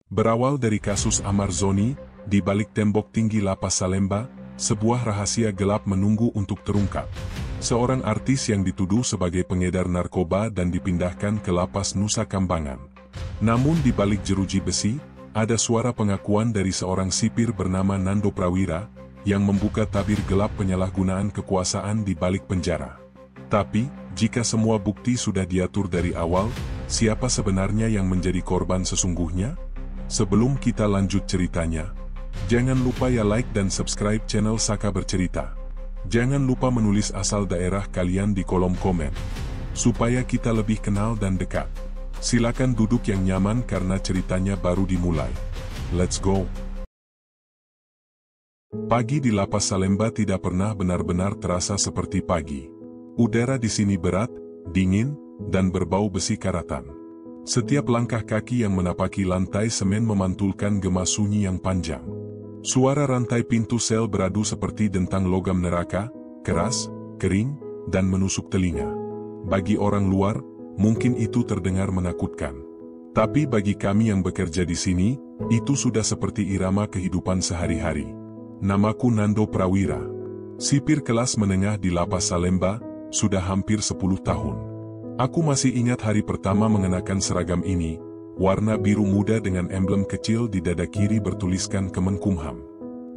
Berawal dari kasus Amar Zoni, di balik tembok tinggi Lapas Salemba, sebuah rahasia gelap menunggu untuk terungkap. Seorang artis yang dituduh sebagai pengedar narkoba dan dipindahkan ke Lapas Nusa Kambangan. Namun di balik jeruji besi, ada suara pengakuan dari seorang sipir bernama Nando Prawira, yang membuka tabir gelap penyalahgunaan kekuasaan di balik penjara. Tapi, jika semua bukti sudah diatur dari awal, siapa sebenarnya yang menjadi korban sesungguhnya? Sebelum kita lanjut ceritanya, jangan lupa ya like dan subscribe channel Saka Bercerita. Jangan lupa menulis asal daerah kalian di kolom komen, supaya kita lebih kenal dan dekat. Silakan duduk yang nyaman karena ceritanya baru dimulai. Let's go! Pagi di Lapas Salemba tidak pernah benar-benar terasa seperti pagi. Udara di sini berat, dingin, dan berbau besi karatan. Setiap langkah kaki yang menapaki lantai semen memantulkan gema sunyi yang panjang. Suara rantai pintu sel beradu seperti dentang logam neraka, keras, kering, dan menusuk telinga. Bagi orang luar, mungkin itu terdengar menakutkan. Tapi bagi kami yang bekerja di sini, itu sudah seperti irama kehidupan sehari-hari. Namaku Nando Prawira. Sipir kelas menengah di Lapas Salemba, sudah hampir 10 tahun. Aku masih ingat hari pertama mengenakan seragam ini, warna biru muda dengan emblem kecil di dada kiri bertuliskan Kemenkumham.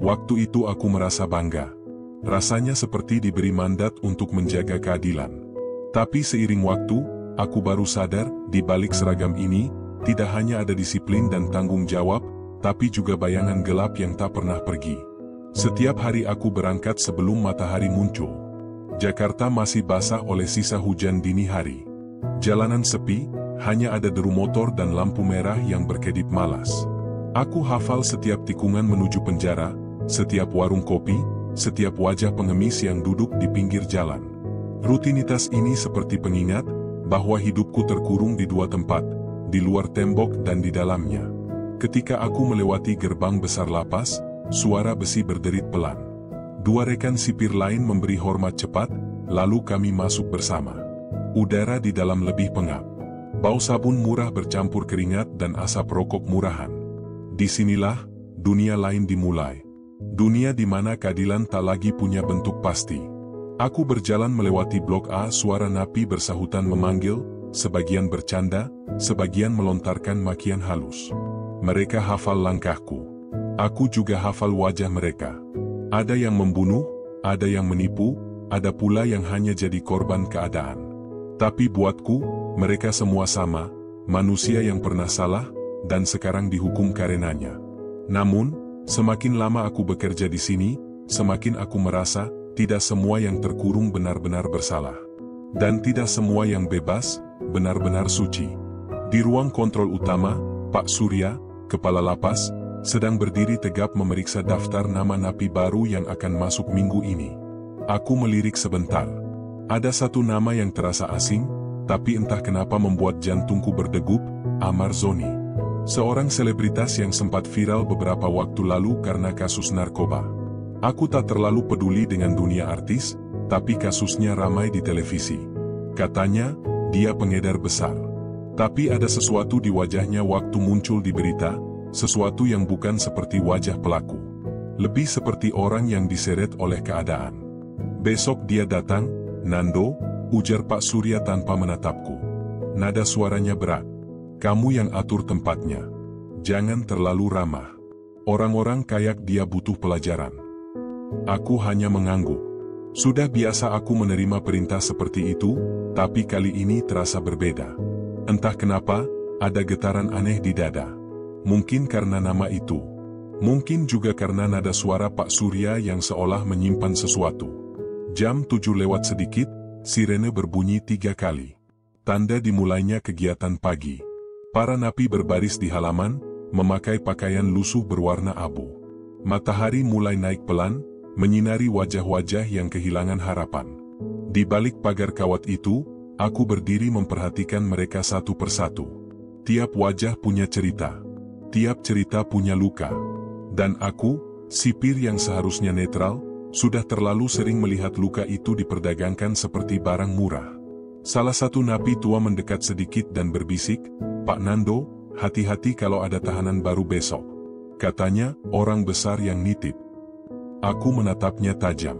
Waktu itu aku merasa bangga. Rasanya seperti diberi mandat untuk menjaga keadilan. Tapi seiring waktu, aku baru sadar, di balik seragam ini, tidak hanya ada disiplin dan tanggung jawab, tapi juga bayangan gelap yang tak pernah pergi. Setiap hari aku berangkat sebelum matahari muncul. Jakarta masih basah oleh sisa hujan dini hari. Jalanan sepi, hanya ada deru motor dan lampu merah yang berkedip malas. Aku hafal setiap tikungan menuju penjara, setiap warung kopi, setiap wajah pengemis yang duduk di pinggir jalan. Rutinitas ini seperti pengingat, bahwa hidupku terkurung di dua tempat, di luar tembok dan di dalamnya. Ketika aku melewati gerbang besar lapas, suara besi berderit pelan. Dua rekan sipir lain memberi hormat cepat, lalu kami masuk bersama. Udara di dalam lebih pengap. Bau sabun murah bercampur keringat dan asap rokok murahan. Disinilah, dunia lain dimulai. Dunia di mana keadilan tak lagi punya bentuk pasti. Aku berjalan melewati blok A, suara napi bersahutan memanggil, sebagian bercanda, sebagian melontarkan makian halus. Mereka hafal langkahku. Aku juga hafal wajah mereka. Ada yang membunuh, ada yang menipu, ada pula yang hanya jadi korban keadaan. Tapi buatku, mereka semua sama, manusia yang pernah salah, dan sekarang dihukum karenanya. Namun, semakin lama aku bekerja di sini, semakin aku merasa, tidak semua yang terkurung benar-benar bersalah. Dan tidak semua yang bebas, benar-benar suci. Di ruang kontrol utama, Pak Surya, kepala lapas, sedang berdiri tegap memeriksa daftar nama napi baru yang akan masuk minggu ini. Aku melirik sebentar. Ada satu nama yang terasa asing, tapi entah kenapa membuat jantungku berdegup, Amar Zoni. Seorang selebritas yang sempat viral beberapa waktu lalu karena kasus narkoba. Aku tak terlalu peduli dengan dunia artis, tapi kasusnya ramai di televisi. Katanya, dia pengedar besar. Tapi ada sesuatu di wajahnya waktu muncul di berita, sesuatu yang bukan seperti wajah pelaku. Lebih seperti orang yang diseret oleh keadaan. Besok dia datang, Nando, ujar Pak Surya tanpa menatapku. Nada suaranya berat. Kamu yang atur tempatnya. Jangan terlalu ramah. Orang-orang kayak dia butuh pelajaran. Aku hanya mengangguk. Sudah biasa aku menerima perintah seperti itu, tapi kali ini terasa berbeda. Entah kenapa, ada getaran aneh di dada. Mungkin karena nama itu. Mungkin juga karena nada suara Pak Surya yang seolah menyimpan sesuatu. Jam 7 lewat sedikit, sirene berbunyi 3 kali. Tanda dimulainya kegiatan pagi. Para napi berbaris di halaman, memakai pakaian lusuh berwarna abu. Matahari mulai naik pelan, menyinari wajah-wajah yang kehilangan harapan. Di balik pagar kawat itu, aku berdiri memperhatikan mereka satu persatu. Tiap wajah punya cerita. Tiap cerita punya luka. Dan aku, sipir yang seharusnya netral, sudah terlalu sering melihat luka itu diperdagangkan seperti barang murah. Salah satu napi tua mendekat sedikit dan berbisik, "Pak Nando, hati-hati kalau ada tahanan baru besok. Katanya, orang besar yang nitip. Aku menatapnya tajam.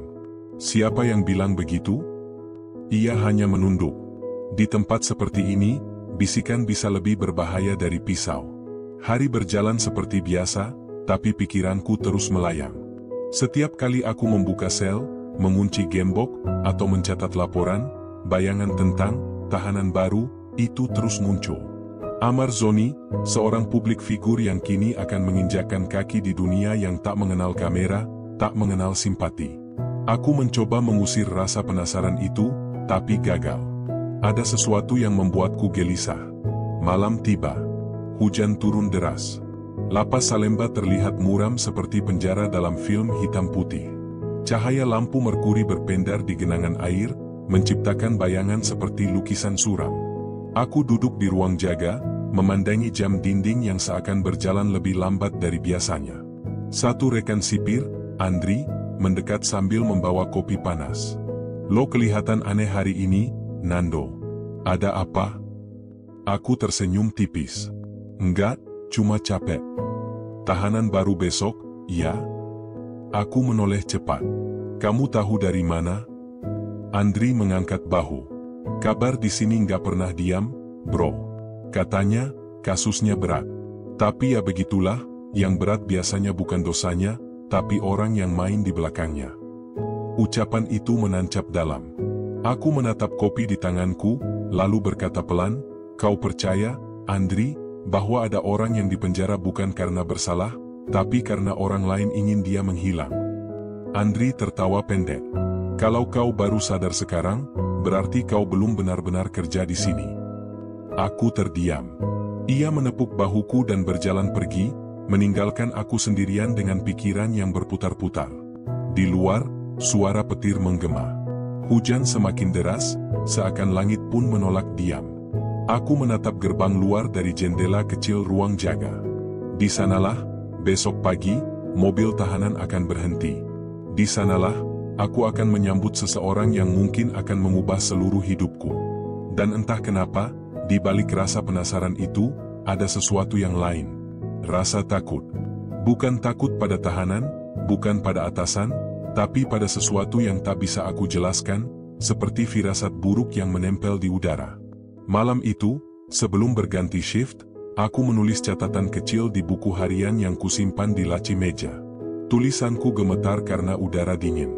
Siapa yang bilang begitu? Ia hanya menunduk. Di tempat seperti ini, bisikan bisa lebih berbahaya dari pisau. Hari berjalan seperti biasa, tapi pikiranku terus melayang. Setiap kali aku membuka sel, mengunci gembok, atau mencatat laporan, bayangan tentang tahanan baru itu terus muncul. Amar Zoni, seorang publik figur yang kini akan menginjakkan kaki di dunia yang tak mengenal kamera, tak mengenal simpati. Aku mencoba mengusir rasa penasaran itu, tapi gagal. Ada sesuatu yang membuatku gelisah. Malam tiba. Hujan turun deras. Lapas Salemba terlihat muram seperti penjara dalam film hitam putih. Cahaya lampu merkuri berpendar di genangan air, menciptakan bayangan seperti lukisan suram. Aku duduk di ruang jaga, memandangi jam dinding yang seakan berjalan lebih lambat dari biasanya. Satu rekan sipir, Andri, mendekat sambil membawa kopi panas. "Lo kelihatan aneh hari ini, Nando. Ada apa?" Aku tersenyum tipis. "Enggak, cuma capek." "Tahanan baru besok, ya?" Aku menoleh cepat. "Kamu tahu dari mana?" Andri mengangkat bahu. "Kabar di sini nggak pernah diam, bro. Katanya, kasusnya berat. Tapi ya begitulah, yang berat biasanya bukan dosanya, tapi orang yang main di belakangnya." Ucapan itu menancap dalam. Aku menatap kopi di tanganku, lalu berkata pelan, "Kau percaya, Andri, bahwa ada orang yang dipenjara bukan karena bersalah, tapi karena orang lain ingin dia menghilang?" Andri tertawa pendek. "Kalau kau baru sadar sekarang, berarti kau belum benar-benar kerja di sini." Aku terdiam. Ia menepuk bahuku dan berjalan pergi, meninggalkan aku sendirian dengan pikiran yang berputar-putar. Di luar, suara petir menggema. Hujan semakin deras, seakan langit pun menolak diam. Aku menatap gerbang luar dari jendela kecil ruang jaga. Di sanalah, besok pagi, mobil tahanan akan berhenti. Di sanalah, aku akan menyambut seseorang yang mungkin akan mengubah seluruh hidupku. Dan entah kenapa, di balik rasa penasaran itu, ada sesuatu yang lain. Rasa takut. Bukan takut pada tahanan, bukan pada atasan, tapi pada sesuatu yang tak bisa aku jelaskan, seperti firasat buruk yang menempel di udara. Malam itu, sebelum berganti shift, aku menulis catatan kecil di buku harian yang kusimpan di laci meja. Tulisanku gemetar karena udara dingin.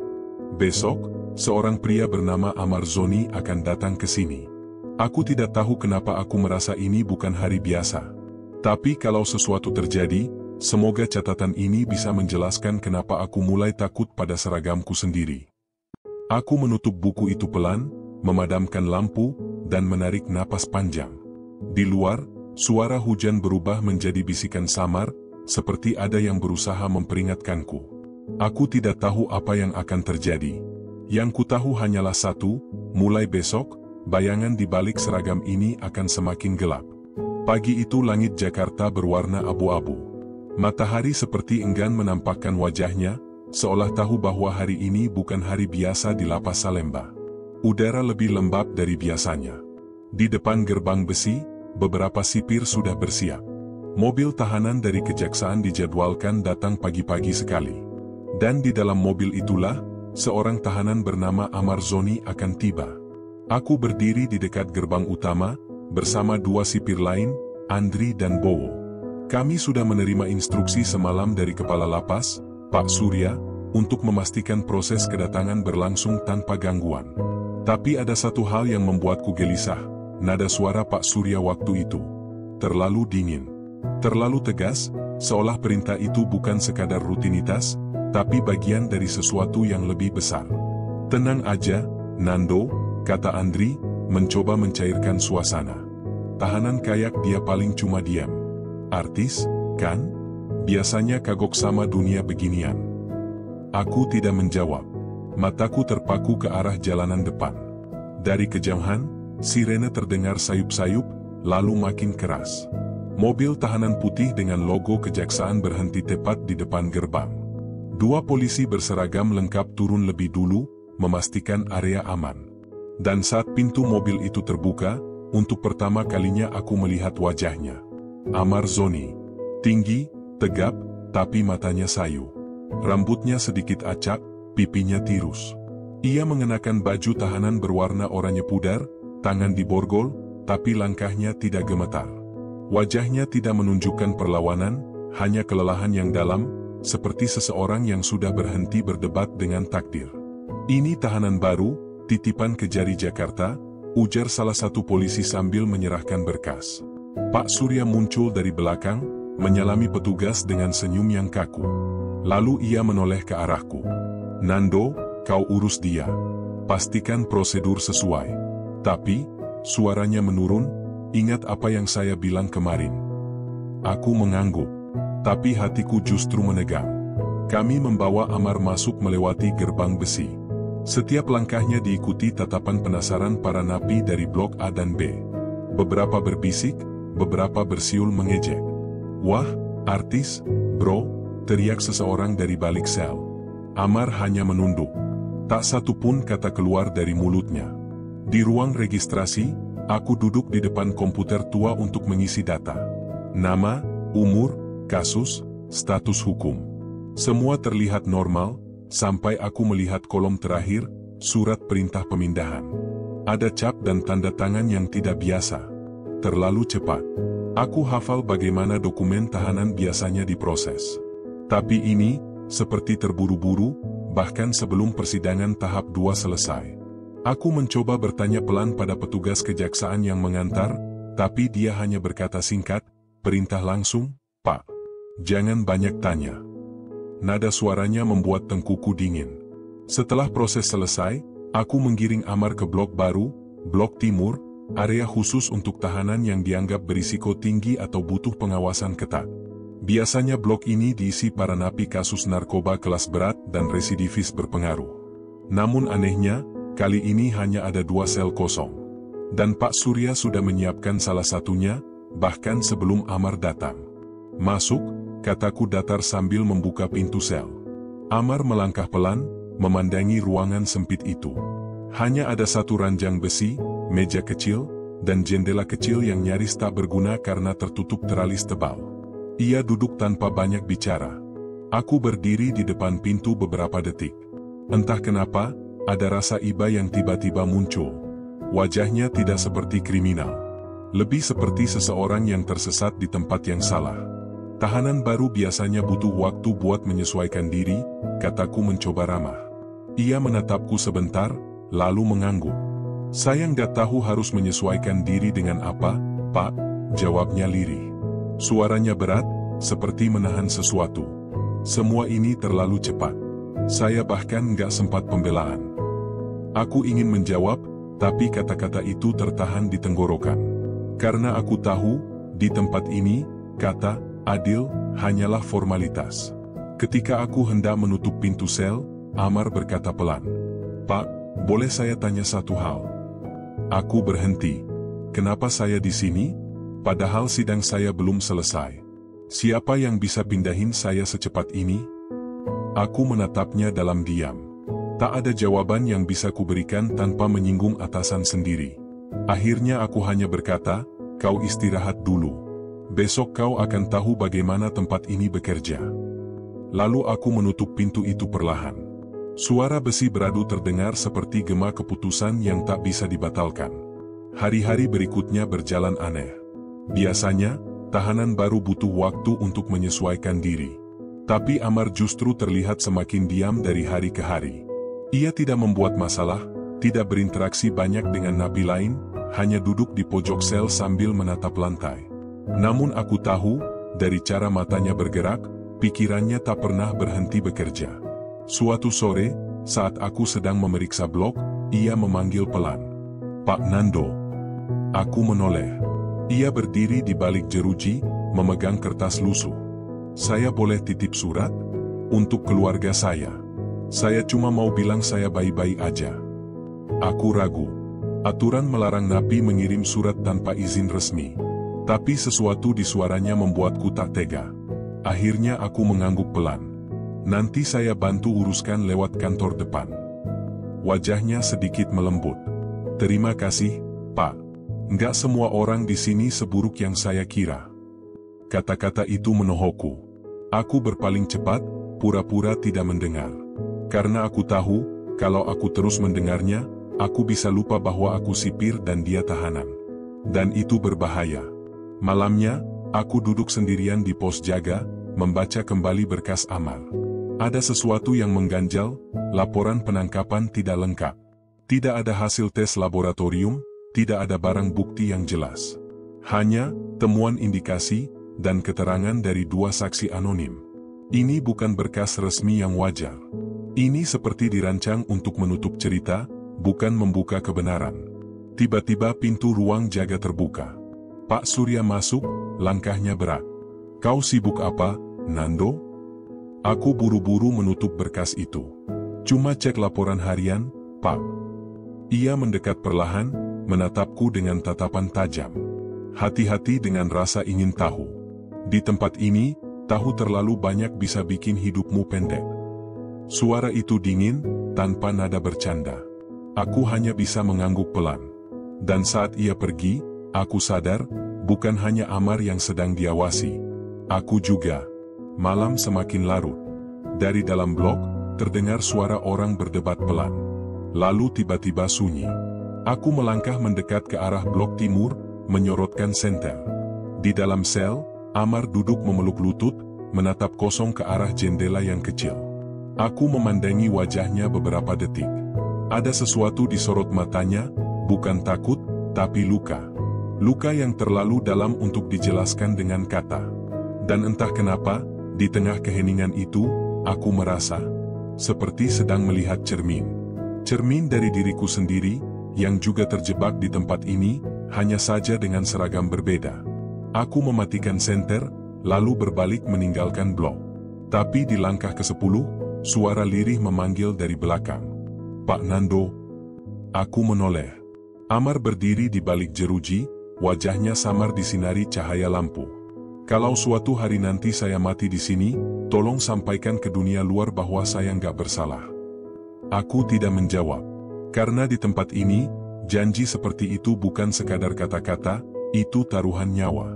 Besok, seorang pria bernama Amar Zoni akan datang ke sini. Aku tidak tahu kenapa aku merasa ini bukan hari biasa. Tapi kalau sesuatu terjadi, semoga catatan ini bisa menjelaskan kenapa aku mulai takut pada seragamku sendiri. Aku menutup buku itu pelan, memadamkan lampu, dan menarik napas panjang. Di luar, suara hujan berubah menjadi bisikan samar, seperti ada yang berusaha memperingatkanku. Aku tidak tahu apa yang akan terjadi. Yang ku tahu hanyalah satu, mulai besok, bayangan di balik seragam ini akan semakin gelap. Pagi itu langit Jakarta berwarna abu-abu. Matahari seperti enggan menampakkan wajahnya, seolah tahu bahwa hari ini bukan hari biasa di Lapas Salemba. Udara lebih lembab dari biasanya. Di depan gerbang besi, beberapa sipir sudah bersiap. Mobil tahanan dari kejaksaan dijadwalkan datang pagi-pagi sekali. Dan di dalam mobil itulah, seorang tahanan bernama Amar Zoni akan tiba. Aku berdiri di dekat gerbang utama, bersama dua sipir lain, Andri dan Bowo. Kami sudah menerima instruksi semalam dari Kepala Lapas, Pak Surya, untuk memastikan proses kedatangan berlangsung tanpa gangguan. Tapi ada satu hal yang membuatku gelisah, nada suara Pak Surya waktu itu. Terlalu dingin. Terlalu tegas, seolah perintah itu bukan sekadar rutinitas, tapi bagian dari sesuatu yang lebih besar. "Tenang aja, Nando," kata Andri, mencoba mencairkan suasana. "Tahanan kayak dia paling cuma diam. Artis, kan? Biasanya kagok sama dunia beginian." Aku tidak menjawab. Mataku terpaku ke arah jalanan depan. Dari kejauhan, sirene terdengar sayup-sayup, lalu makin keras. Mobil tahanan putih dengan logo kejaksaan berhenti tepat di depan gerbang. Dua polisi berseragam lengkap turun lebih dulu, memastikan area aman. Dan saat pintu mobil itu terbuka, untuk pertama kalinya aku melihat wajahnya. Amar Zoni. Tinggi, tegap, tapi matanya sayu. Rambutnya sedikit acak, pipinya tirus. Ia mengenakan baju tahanan berwarna oranye pudar, tangan diborgol, tapi langkahnya tidak gemetar. Wajahnya tidak menunjukkan perlawanan, hanya kelelahan yang dalam, seperti seseorang yang sudah berhenti berdebat dengan takdir. "Ini tahanan baru, titipan Kejari Jakarta," ujar salah satu polisi sambil menyerahkan berkas. Pak Surya muncul dari belakang, menyalami petugas dengan senyum yang kaku. Lalu ia menoleh ke arahku. "Nando, kau urus dia. Pastikan prosedur sesuai." Tapi, suaranya menurun, "Ingat apa yang saya bilang kemarin." Aku mengangguk. Tapi hatiku justru menegang. Kami membawa Amar masuk melewati gerbang besi. Setiap langkahnya diikuti tatapan penasaran para napi dari blok A dan B. Beberapa berbisik, beberapa bersiul mengejek. "Wah, artis, bro," teriak seseorang dari balik sel. Amar hanya menunduk. Tak satu pun kata keluar dari mulutnya. Di ruang registrasi, aku duduk di depan komputer tua untuk mengisi data. Nama, umur, kasus, status hukum. Semua terlihat normal, sampai aku melihat kolom terakhir, surat perintah pemindahan. Ada cap dan tanda tangan yang tidak biasa. Terlalu cepat. Aku hafal bagaimana dokumen tahanan biasanya diproses. Tapi ini, seperti terburu-buru, bahkan sebelum persidangan tahap 2 selesai. Aku mencoba bertanya pelan pada petugas kejaksaan yang mengantar, tapi dia hanya berkata singkat, "Perintah langsung, Pak. Jangan banyak tanya." Nada suaranya membuat tengkuku dingin. Setelah proses selesai, aku menggiring Amar ke blok baru, blok timur, area khusus untuk tahanan yang dianggap berisiko tinggi atau butuh pengawasan ketat. Biasanya blok ini diisi para napi kasus narkoba kelas berat dan residivis berpengaruh. Namun anehnya, kali ini hanya ada 2 sel kosong. Dan Pak Surya sudah menyiapkan salah satunya, bahkan sebelum Amar datang. "Masuk," kataku datar sambil membuka pintu sel. Amar melangkah pelan, memandangi ruangan sempit itu. Hanya ada satu ranjang besi, meja kecil, dan jendela kecil yang nyaris tak berguna karena tertutup teralis tebal. Ia duduk tanpa banyak bicara. Aku berdiri di depan pintu beberapa detik. Entah kenapa, ada rasa iba yang tiba-tiba muncul. Wajahnya tidak seperti kriminal. Lebih seperti seseorang yang tersesat di tempat yang salah. "Tahanan baru biasanya butuh waktu buat menyesuaikan diri," kataku mencoba ramah. Ia menatapku sebentar, lalu mengangguk. "Saya nggak tahu harus menyesuaikan diri dengan apa, Pak," jawabnya lirih. Suaranya berat, seperti menahan sesuatu. "Semua ini terlalu cepat. Saya bahkan nggak sempat pembelaan." Aku ingin menjawab, tapi kata-kata itu tertahan di tenggorokan. Karena aku tahu, di tempat ini, kata adil hanyalah formalitas. Ketika aku hendak menutup pintu sel, Amar berkata pelan, "Pak, boleh saya tanya satu hal?" Aku berhenti. Kenapa saya di sini? Padahal sidang saya belum selesai. Siapa yang bisa pindahin saya secepat ini? Aku menatapnya dalam diam. Tak ada jawaban yang bisa kuberikan tanpa menyinggung atasan sendiri. Akhirnya aku hanya berkata, "Kau istirahat dulu. Besok kau akan tahu bagaimana tempat ini bekerja." Lalu aku menutup pintu itu perlahan. Suara besi beradu terdengar seperti gema keputusan yang tak bisa dibatalkan. Hari-hari berikutnya berjalan aneh. Biasanya, tahanan baru butuh waktu untuk menyesuaikan diri. Tapi Amar justru terlihat semakin diam dari hari ke hari. Ia tidak membuat masalah, tidak berinteraksi banyak dengan napi lain, hanya duduk di pojok sel sambil menatap lantai. Namun aku tahu, dari cara matanya bergerak, pikirannya tak pernah berhenti bekerja. Suatu sore, saat aku sedang memeriksa blok, ia memanggil pelan, "Pak Nando." Aku menoleh. Ia berdiri di balik jeruji, memegang kertas lusuh. "Saya boleh titip surat? Untuk keluarga saya. Saya cuma mau bilang saya baik-baik aja." Aku ragu. Aturan melarang napi mengirim surat tanpa izin resmi. Tapi sesuatu di suaranya membuatku tak tega. Akhirnya aku mengangguk pelan. "Nanti saya bantu uruskan lewat kantor depan." Wajahnya sedikit melembut. "Terima kasih, Pak. Nggak semua orang di sini seburuk yang saya kira." Kata-kata itu menohokku. Aku berpaling cepat, pura-pura tidak mendengar. Karena aku tahu, kalau aku terus mendengarnya, aku bisa lupa bahwa aku sipir dan dia tahanan. Dan itu berbahaya. Malamnya, aku duduk sendirian di pos jaga, membaca kembali berkas Amar. Ada sesuatu yang mengganjal, laporan penangkapan tidak lengkap. Tidak ada hasil tes laboratorium, tidak ada barang bukti yang jelas. Hanya temuan indikasi dan keterangan dari 2 saksi anonim. Ini bukan berkas resmi yang wajar. Ini seperti dirancang untuk menutup cerita, bukan membuka kebenaran. Tiba-tiba pintu ruang jaga terbuka. Pak Surya masuk, langkahnya berat. "Kau sibuk apa, Nando?" Aku buru-buru menutup berkas itu. "Cuma cek laporan harian, Pak." Ia mendekat perlahan, menatapku dengan tatapan tajam. "Hati-hati dengan rasa ingin tahu. Di tempat ini, tahu terlalu banyak bisa bikin hidupmu pendek." Suara itu dingin, tanpa nada bercanda. Aku hanya bisa mengangguk pelan. Dan saat ia pergi, aku sadar, bukan hanya Amar yang sedang diawasi. Aku juga. Malam semakin larut. Dari dalam blok, terdengar suara orang berdebat pelan. Lalu tiba-tiba sunyi. Aku melangkah mendekat ke arah blok timur, menyorotkan senter. Di dalam sel, Amar duduk memeluk lutut, menatap kosong ke arah jendela yang kecil. Aku memandangi wajahnya beberapa detik. Ada sesuatu di sorot matanya, bukan takut, tapi luka. Luka yang terlalu dalam untuk dijelaskan dengan kata. Dan entah kenapa, di tengah keheningan itu, aku merasa seperti sedang melihat cermin. Cermin dari diriku sendiri, yang juga terjebak di tempat ini, hanya saja dengan seragam berbeda. Aku mematikan senter, lalu berbalik meninggalkan blok. Tapi di langkah ke-10, suara lirih memanggil dari belakang. "Pak Nando." Aku menoleh. Amar berdiri di balik jeruji, wajahnya samar disinari cahaya lampu. "Kalau suatu hari nanti saya mati di sini, tolong sampaikan ke dunia luar bahwa saya nggak bersalah." Aku tidak menjawab. Karena di tempat ini, janji seperti itu bukan sekadar kata-kata, itu taruhan nyawa.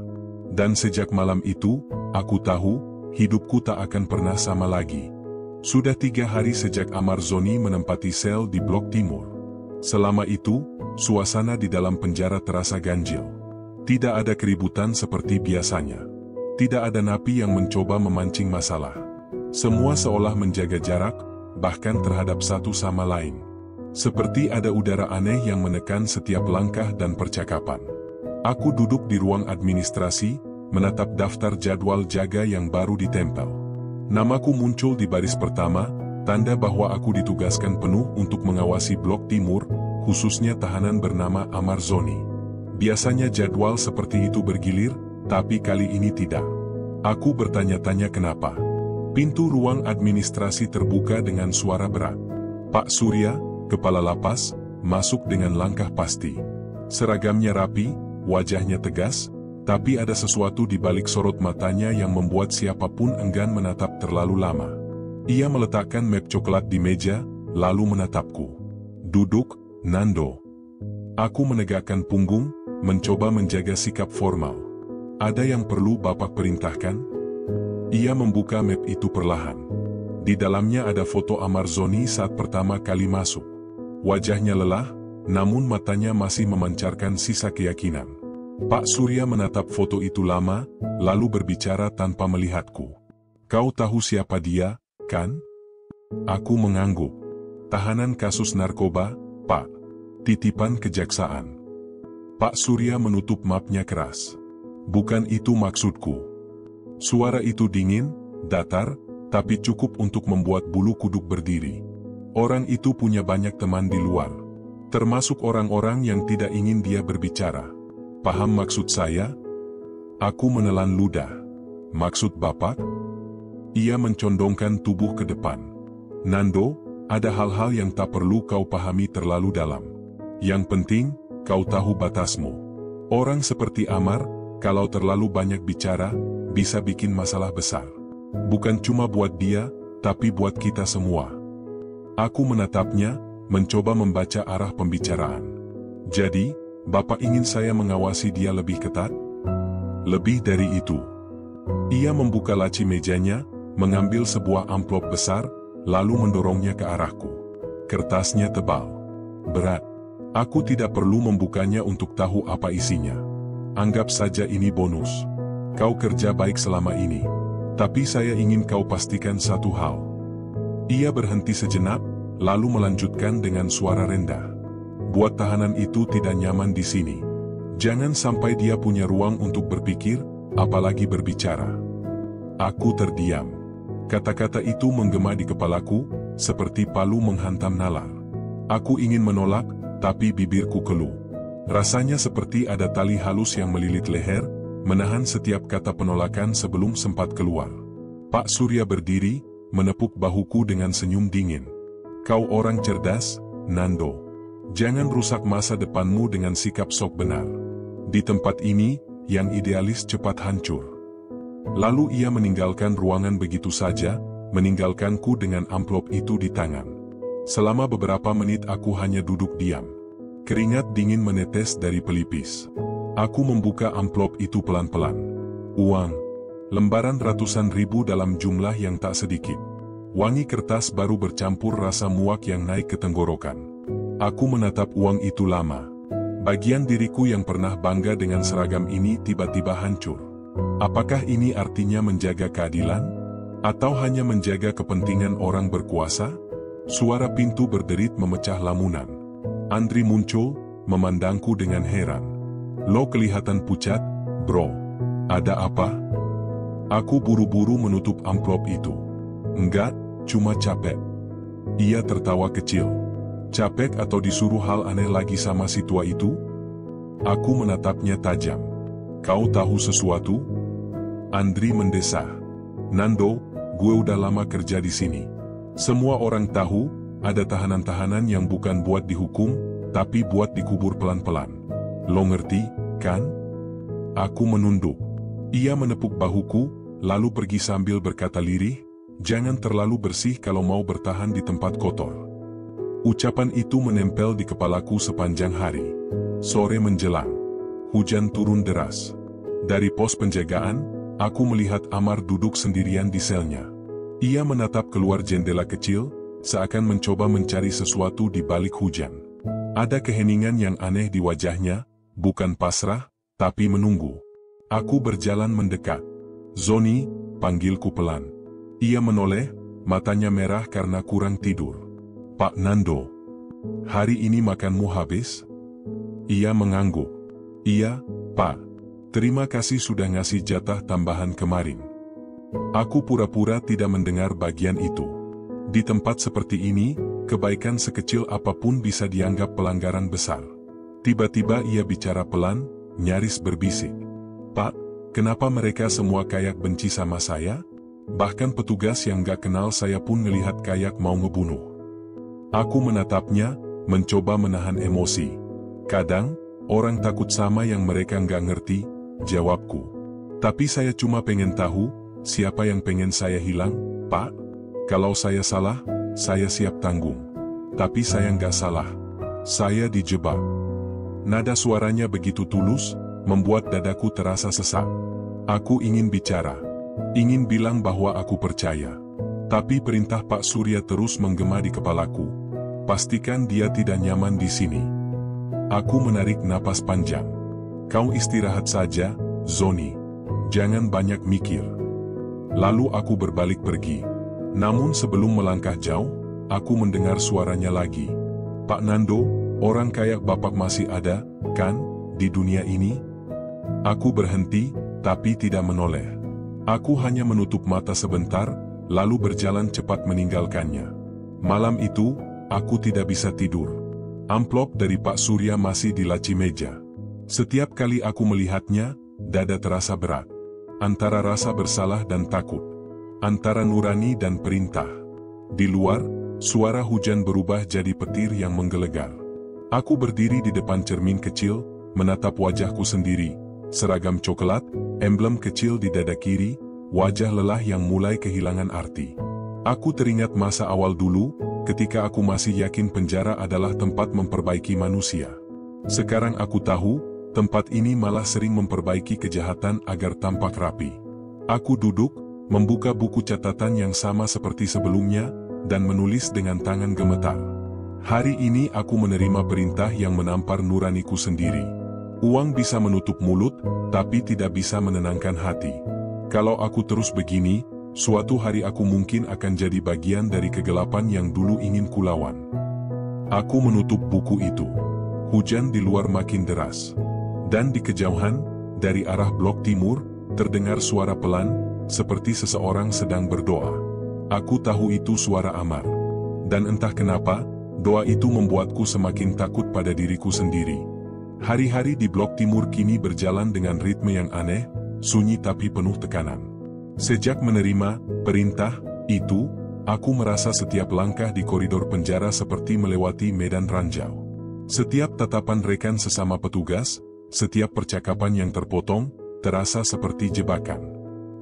Dan sejak malam itu, aku tahu, hidupku tak akan pernah sama lagi. Sudah 3 hari sejak Amar Zoni menempati sel di blok timur. Selama itu, suasana di dalam penjara terasa ganjil. Tidak ada keributan seperti biasanya. Tidak ada napi yang mencoba memancing masalah. Semua seolah menjaga jarak, bahkan terhadap satu sama lain. Seperti ada udara aneh yang menekan setiap langkah dan percakapan. Aku duduk di ruang administrasi, menatap daftar jadwal jaga yang baru ditempel. Namaku muncul di baris pertama, tanda bahwa aku ditugaskan penuh untuk mengawasi blok timur, khususnya tahanan bernama Amar Zoni. Biasanya jadwal seperti itu bergilir, tapi kali ini tidak. Aku bertanya-tanya kenapa. Pintu ruang administrasi terbuka dengan suara berat. Pak Surya, kepala lapas, masuk dengan langkah pasti. Seragamnya rapi, wajahnya tegas, tapi ada sesuatu di balik sorot matanya yang membuat siapapun enggan menatap terlalu lama. Ia meletakkan map coklat di meja, lalu menatapku. "Duduk, Nando." Aku menegakkan punggung, mencoba menjaga sikap formal. "Ada yang perlu Bapak perintahkan?" Ia membuka map itu perlahan. Di dalamnya ada foto Amar Zoni saat pertama kali masuk. Wajahnya lelah, namun matanya masih memancarkan sisa keyakinan. Pak Surya menatap foto itu lama, lalu berbicara tanpa melihatku. "Kau tahu siapa dia, kan?" Aku mengangguk. "Tahanan kasus narkoba, Pak. Titipan kejaksaan." Pak Surya menutup mapnya keras. "Bukan itu maksudku." Suara itu dingin, datar, tapi cukup untuk membuat bulu kuduk berdiri. Orang itu punya banyak teman di luar. Termasuk orang-orang yang tidak ingin dia berbicara. "Paham maksud saya?" Aku menelan ludah. "Maksud Bapak?" Ia mencondongkan tubuh ke depan. "Nando, ada hal-hal yang tak perlu kau pahami terlalu dalam. Yang penting, kau tahu batasmu. Orang seperti Amar, kalau terlalu banyak bicara, bisa bikin masalah besar. Bukan cuma buat dia, tapi buat kita semua." Aku menatapnya, mencoba membaca arah pembicaraan. "Jadi, Bapak ingin saya mengawasi dia lebih ketat?" "Lebih dari itu. Ia membuka laci mejanya, mengambil sebuah amplop besar, lalu mendorongnya ke arahku. Kertasnya tebal, berat. Aku tidak perlu membukanya untuk tahu apa isinya. Anggap saja ini bonus. Kau kerja baik selama ini. Tapi saya ingin kau pastikan satu hal. Ia berhenti sejenak, lalu melanjutkan dengan suara rendah. Buat tahanan itu tidak nyaman di sini. Jangan sampai dia punya ruang untuk berpikir, apalagi berbicara. Aku terdiam. Kata-kata itu menggema di kepalaku, seperti palu menghantam nalar. Aku ingin menolak, tapi bibirku keluh. Rasanya seperti ada tali halus yang melilit leher, menahan setiap kata penolakan sebelum sempat keluar. Pak Surya berdiri, menepuk bahuku dengan senyum dingin. Kau orang cerdas, Nando. Jangan rusak masa depanmu dengan sikap sok benar. Di tempat ini, yang idealis cepat hancur. Lalu ia meninggalkan ruangan begitu saja, meninggalkanku dengan amplop itu di tangan. Selama beberapa menit aku hanya duduk diam. Keringat dingin menetes dari pelipis. Aku membuka amplop itu pelan-pelan. Uang. Lembaran ratusan ribu dalam jumlah yang tak sedikit. Wangi kertas baru bercampur rasa muak yang naik ke tenggorokan. Aku menatap uang itu lama. Bagian diriku yang pernah bangga dengan seragam ini tiba-tiba hancur. Apakah ini artinya menjaga keadilan? Atau hanya menjaga kepentingan orang berkuasa? Suara pintu berderit memecah lamunan. Andri muncul, memandangku dengan heran. Lo kelihatan pucat, bro. Ada apa? Aku buru-buru menutup amplop itu. Enggak, cuma capek. Ia tertawa kecil. Capek atau disuruh hal aneh lagi sama si tua itu? Aku menatapnya tajam. Kau tahu sesuatu? Andri mendesah. Nando, gue udah lama kerja di sini. Semua orang tahu, ada tahanan-tahanan yang bukan buat dihukum, tapi buat dikubur pelan-pelan. Lo ngerti, kan? Aku menunduk. Ia menepuk bahuku, lalu pergi sambil berkata lirih, jangan terlalu bersih kalau mau bertahan di tempat kotor. Ucapan itu menempel di kepalaku sepanjang hari. Sore menjelang. Hujan turun deras. Dari pos penjagaan, aku melihat Amar duduk sendirian di selnya. Ia menatap keluar jendela kecil, seakan mencoba mencari sesuatu di balik hujan. Ada keheningan yang aneh di wajahnya, bukan pasrah, tapi menunggu. Aku berjalan mendekat. Zoni, panggilku pelan. Ia menoleh, matanya merah karena kurang tidur. Pak Nando, hari ini makanmu habis? Ia mengangguk. Iya, Pak. Terima kasih sudah ngasih jatah tambahan kemarin. Aku pura-pura tidak mendengar bagian itu. Di tempat seperti ini, kebaikan sekecil apapun bisa dianggap pelanggaran besar. Tiba-tiba ia bicara pelan, nyaris berbisik. Pak, kenapa mereka semua kayak benci sama saya? Bahkan petugas yang gak kenal saya pun ngelihat kayak mau ngebunuh. Aku menatapnya, mencoba menahan emosi. Kadang, orang takut sama yang mereka gak ngerti, jawabku. Tapi saya cuma pengen tahu, siapa yang pengen saya hilang, Pak? Kalau saya salah, saya siap tanggung. Tapi saya nggak salah. Saya dijebak. Nada suaranya begitu tulus, membuat dadaku terasa sesak. Aku ingin bicara. Ingin bilang bahwa aku percaya. Tapi perintah Pak Surya terus menggema di kepalaku. Pastikan dia tidak nyaman di sini. Aku menarik napas panjang. Kau istirahat saja, Zoni. Jangan banyak mikir. Lalu aku berbalik pergi. Namun sebelum melangkah jauh, aku mendengar suaranya lagi. Pak Nando, orang kayak Bapak masih ada, kan, di dunia ini? Aku berhenti, tapi tidak menoleh. Aku hanya menutup mata sebentar, lalu berjalan cepat meninggalkannya. Malam itu, aku tidak bisa tidur. Amplop dari Pak Surya masih di laci meja. Setiap kali aku melihatnya, dada terasa berat. Antara rasa bersalah dan takut. Antara nurani dan perintah. Di luar, suara hujan berubah jadi petir yang menggelegar. Aku berdiri di depan cermin kecil, menatap wajahku sendiri. Seragam coklat, emblem kecil di dada kiri, wajah lelah yang mulai kehilangan arti. Aku teringat masa awal dulu, ketika aku masih yakin penjara adalah tempat memperbaiki manusia. Sekarang aku tahu, tempat ini malah sering memperbaiki kejahatan agar tampak rapi. Aku duduk, membuka buku catatan yang sama seperti sebelumnya, dan menulis dengan tangan gemetar. Hari ini aku menerima perintah yang menampar nuraniku sendiri. Uang bisa menutup mulut, tapi tidak bisa menenangkan hati. Kalau aku terus begini, suatu hari aku mungkin akan jadi bagian dari kegelapan yang dulu ingin kulawan. Aku menutup buku itu. Hujan di luar makin deras. Dan di kejauhan, dari arah blok timur, terdengar suara pelan, seperti seseorang sedang berdoa. Aku tahu itu suara Amar. Dan entah kenapa, doa itu membuatku semakin takut pada diriku sendiri. Hari-hari di blok timur kini berjalan dengan ritme yang aneh, sunyi tapi penuh tekanan. Sejak menerima perintah itu, aku merasa setiap langkah di koridor penjara seperti melewati medan ranjau. Setiap tatapan rekan sesama petugas, setiap percakapan yang terpotong, terasa seperti jebakan.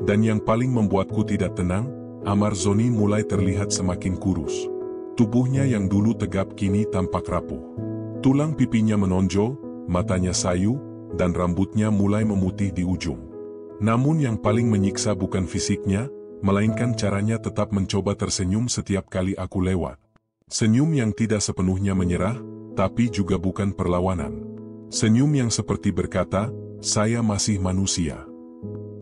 Dan yang paling membuatku tidak tenang, Amar Zoni mulai terlihat semakin kurus. Tubuhnya yang dulu tegap kini tampak rapuh. Tulang pipinya menonjol, matanya sayu, dan rambutnya mulai memutih di ujung. Namun yang paling menyiksa bukan fisiknya, melainkan caranya tetap mencoba tersenyum setiap kali aku lewat. Senyum yang tidak sepenuhnya menyerah, tapi juga bukan perlawanan. Senyum yang seperti berkata, saya masih manusia.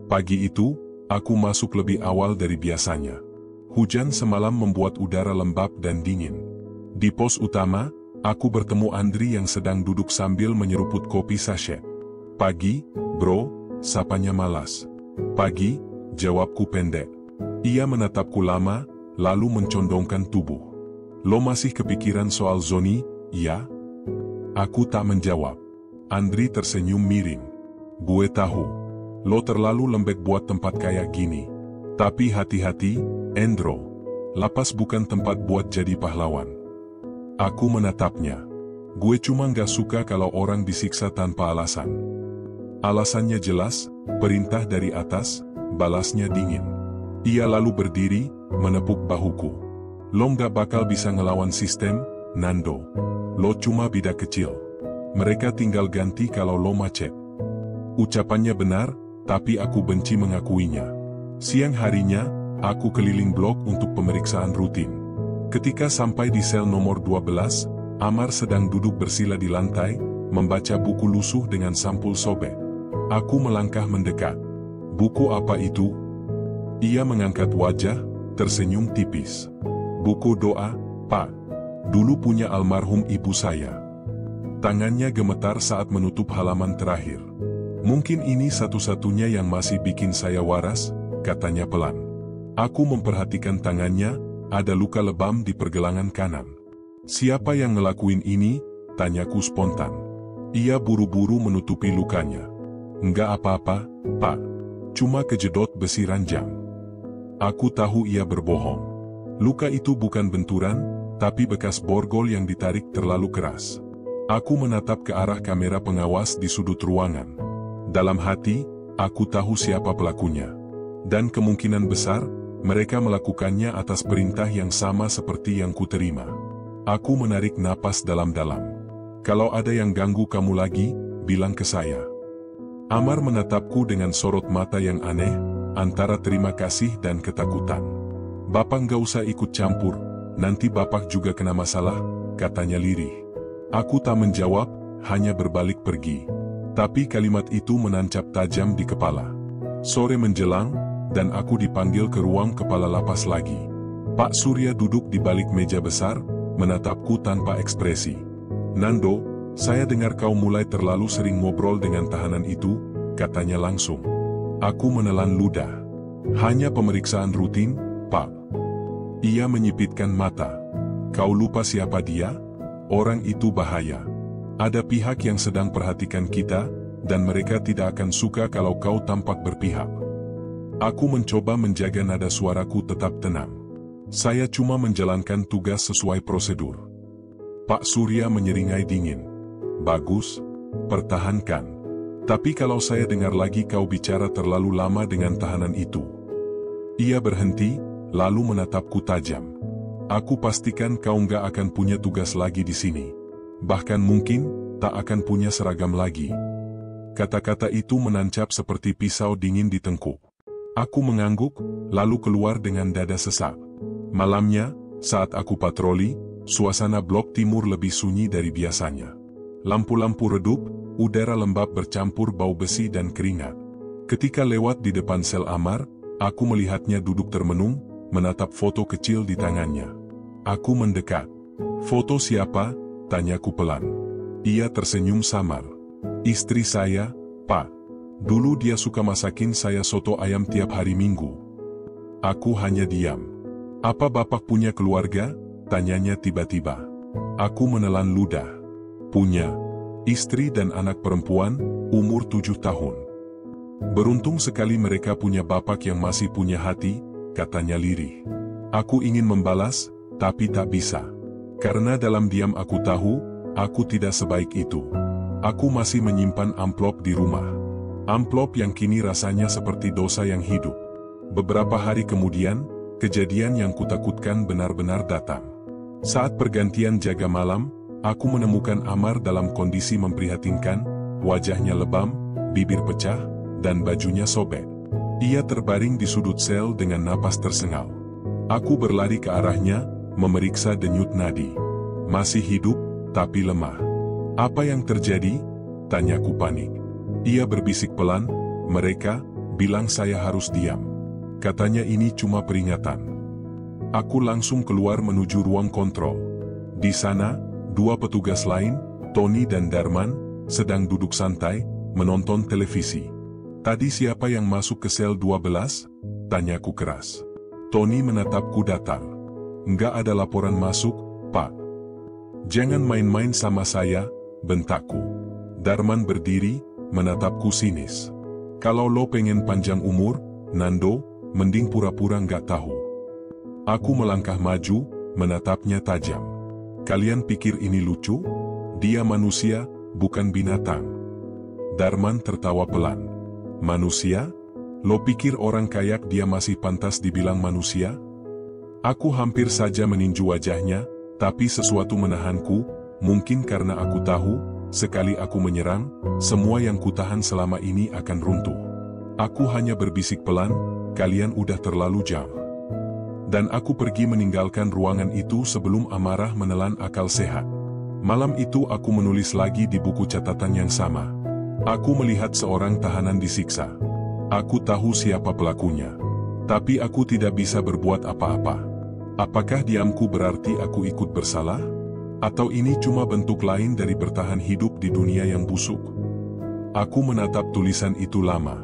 Pagi itu, aku masuk lebih awal dari biasanya. Hujan semalam membuat udara lembab dan dingin. Di pos utama, aku bertemu Andri yang sedang duduk sambil menyeruput kopi sachet. Pagi, bro, sapanya malas. Pagi, jawabku pendek. Ia menatapku lama, lalu mencondongkan tubuh. Lo masih kepikiran soal Zoni, iya? Aku tak menjawab. Andri tersenyum miring. Gue tahu. Lo terlalu lembek buat tempat kayak gini. Tapi hati-hati, Endro. Lapas bukan tempat buat jadi pahlawan. Aku menatapnya. Gue cuma gak suka kalau orang disiksa tanpa alasan. Alasannya jelas, perintah dari atas, balasnya dingin. Ia lalu berdiri, menepuk bahuku. Lo gak bakal bisa ngelawan sistem, Nando. Lo cuma bidak kecil. Mereka tinggal ganti kalau lo macet. Ucapannya benar, tapi aku benci mengakuinya. Siang harinya, aku keliling blok untuk pemeriksaan rutin. Ketika sampai di sel nomor 12, Amar sedang duduk bersila di lantai, membaca buku lusuh dengan sampul sobek. Aku melangkah mendekat. Buku apa itu? Ia mengangkat wajah, tersenyum tipis. Buku doa, Pak. Dulu punya almarhum ibu saya. Tangannya gemetar saat menutup halaman terakhir. Mungkin ini satu-satunya yang masih bikin saya waras, katanya pelan. Aku memperhatikan tangannya, ada luka lebam di pergelangan kanan. Siapa yang ngelakuin ini? Tanyaku spontan. Ia buru-buru menutupi lukanya. Enggak apa-apa, Pak. Cuma kejedot besi ranjang. Aku tahu ia berbohong. Luka itu bukan benturan, tapi bekas borgol yang ditarik terlalu keras. Aku menatap ke arah kamera pengawas di sudut ruangan. Dalam hati, aku tahu siapa pelakunya. Dan kemungkinan besar, mereka melakukannya atas perintah yang sama seperti yang kuterima. Aku menarik napas dalam-dalam. Kalau ada yang ganggu kamu lagi, bilang ke saya. Amar menatapku dengan sorot mata yang aneh, antara terima kasih dan ketakutan. Bapak nggak usah ikut campur, nanti bapak juga kena masalah, katanya lirih. Aku tak menjawab, hanya berbalik pergi. Tapi kalimat itu menancap tajam di kepala. Sore menjelang, dan aku dipanggil ke ruang kepala lapas lagi. Pak Surya duduk di balik meja besar, menatapku tanpa ekspresi. Nando, saya dengar kau mulai terlalu sering ngobrol dengan tahanan itu, katanya langsung. Aku menelan ludah. Hanya pemeriksaan rutin, Pak. Ia menyipitkan mata. Kau lupa siapa dia? Orang itu bahaya. Ada pihak yang sedang perhatikan kita, dan mereka tidak akan suka kalau kau tampak berpihak. Aku mencoba menjaga nada suaraku tetap tenang. Saya cuma menjalankan tugas sesuai prosedur. Pak Surya menyeringai dingin. Bagus, pertahankan. Tapi kalau saya dengar lagi kau bicara terlalu lama dengan tahanan itu. Ia berhenti, lalu menatapku tajam. Aku pastikan kau nggak akan punya tugas lagi di sini. Bahkan mungkin, tak akan punya seragam lagi. Kata-kata itu menancap seperti pisau dingin di tengkuk. Aku mengangguk, lalu keluar dengan dada sesak. Malamnya, saat aku patroli, suasana blok timur lebih sunyi dari biasanya. Lampu-lampu redup, udara lembab bercampur bau besi dan keringat. Ketika lewat di depan sel Amar, aku melihatnya duduk termenung, menatap foto kecil di tangannya. Aku mendekat. "Foto siapa?" tanyaku pelan. Ia tersenyum samar. "Istri saya, Pak. Dulu dia suka masakin saya soto ayam tiap hari Minggu." Aku hanya diam. "Apa Bapak punya keluarga?" tanyanya tiba-tiba. Aku menelan ludah. "Punya. Istri dan anak perempuan, umur 7 tahun. Beruntung sekali mereka punya bapak yang masih punya hati," katanya lirih. Aku ingin membalas, tapi tak bisa. Karena dalam diam aku tahu, aku tidak sebaik itu. Aku masih menyimpan amplop di rumah. Amplop yang kini rasanya seperti dosa yang hidup. Beberapa hari kemudian, kejadian yang kutakutkan benar-benar datang. Saat pergantian jaga malam, aku menemukan Amar dalam kondisi memprihatinkan, wajahnya lebam, bibir pecah, dan bajunya sobek. Ia terbaring di sudut sel dengan napas tersengal. Aku berlari ke arahnya, memeriksa denyut nadi. Masih hidup, tapi lemah. "Apa yang terjadi?" tanyaku panik. Ia berbisik pelan, "Mereka bilang saya harus diam. Katanya ini cuma peringatan." Aku langsung keluar menuju ruang kontrol. Di sana, 2 petugas lain, Tony dan Darman, sedang duduk santai, menonton televisi. "Tadi siapa yang masuk ke sel 12? Tanyaku keras. Tony menatapku datar. "Enggak ada laporan masuk, Pak." "Jangan main-main sama saya," bentakku. Darman berdiri, menatapku sinis. "Kalau lo pengen panjang umur, Nando, mending pura-pura nggak tahu." Aku melangkah maju, menatapnya tajam. "Kalian pikir ini lucu? Dia manusia, bukan binatang." Darman tertawa pelan. "Manusia? Lo pikir orang kayak dia masih pantas dibilang manusia?" Aku hampir saja meninju wajahnya, tapi sesuatu menahanku, mungkin karena aku tahu, sekali aku menyerang, semua yang kutahan selama ini akan runtuh. Aku hanya berbisik pelan, "Kalian udah terlalu jauh." Dan aku pergi meninggalkan ruangan itu sebelum amarah menelan akal sehat. Malam itu aku menulis lagi di buku catatan yang sama. Aku melihat seorang tahanan disiksa. Aku tahu siapa pelakunya. Tapi aku tidak bisa berbuat apa-apa. Apakah diamku berarti aku ikut bersalah? Atau ini cuma bentuk lain dari bertahan hidup di dunia yang busuk? Aku menatap tulisan itu lama.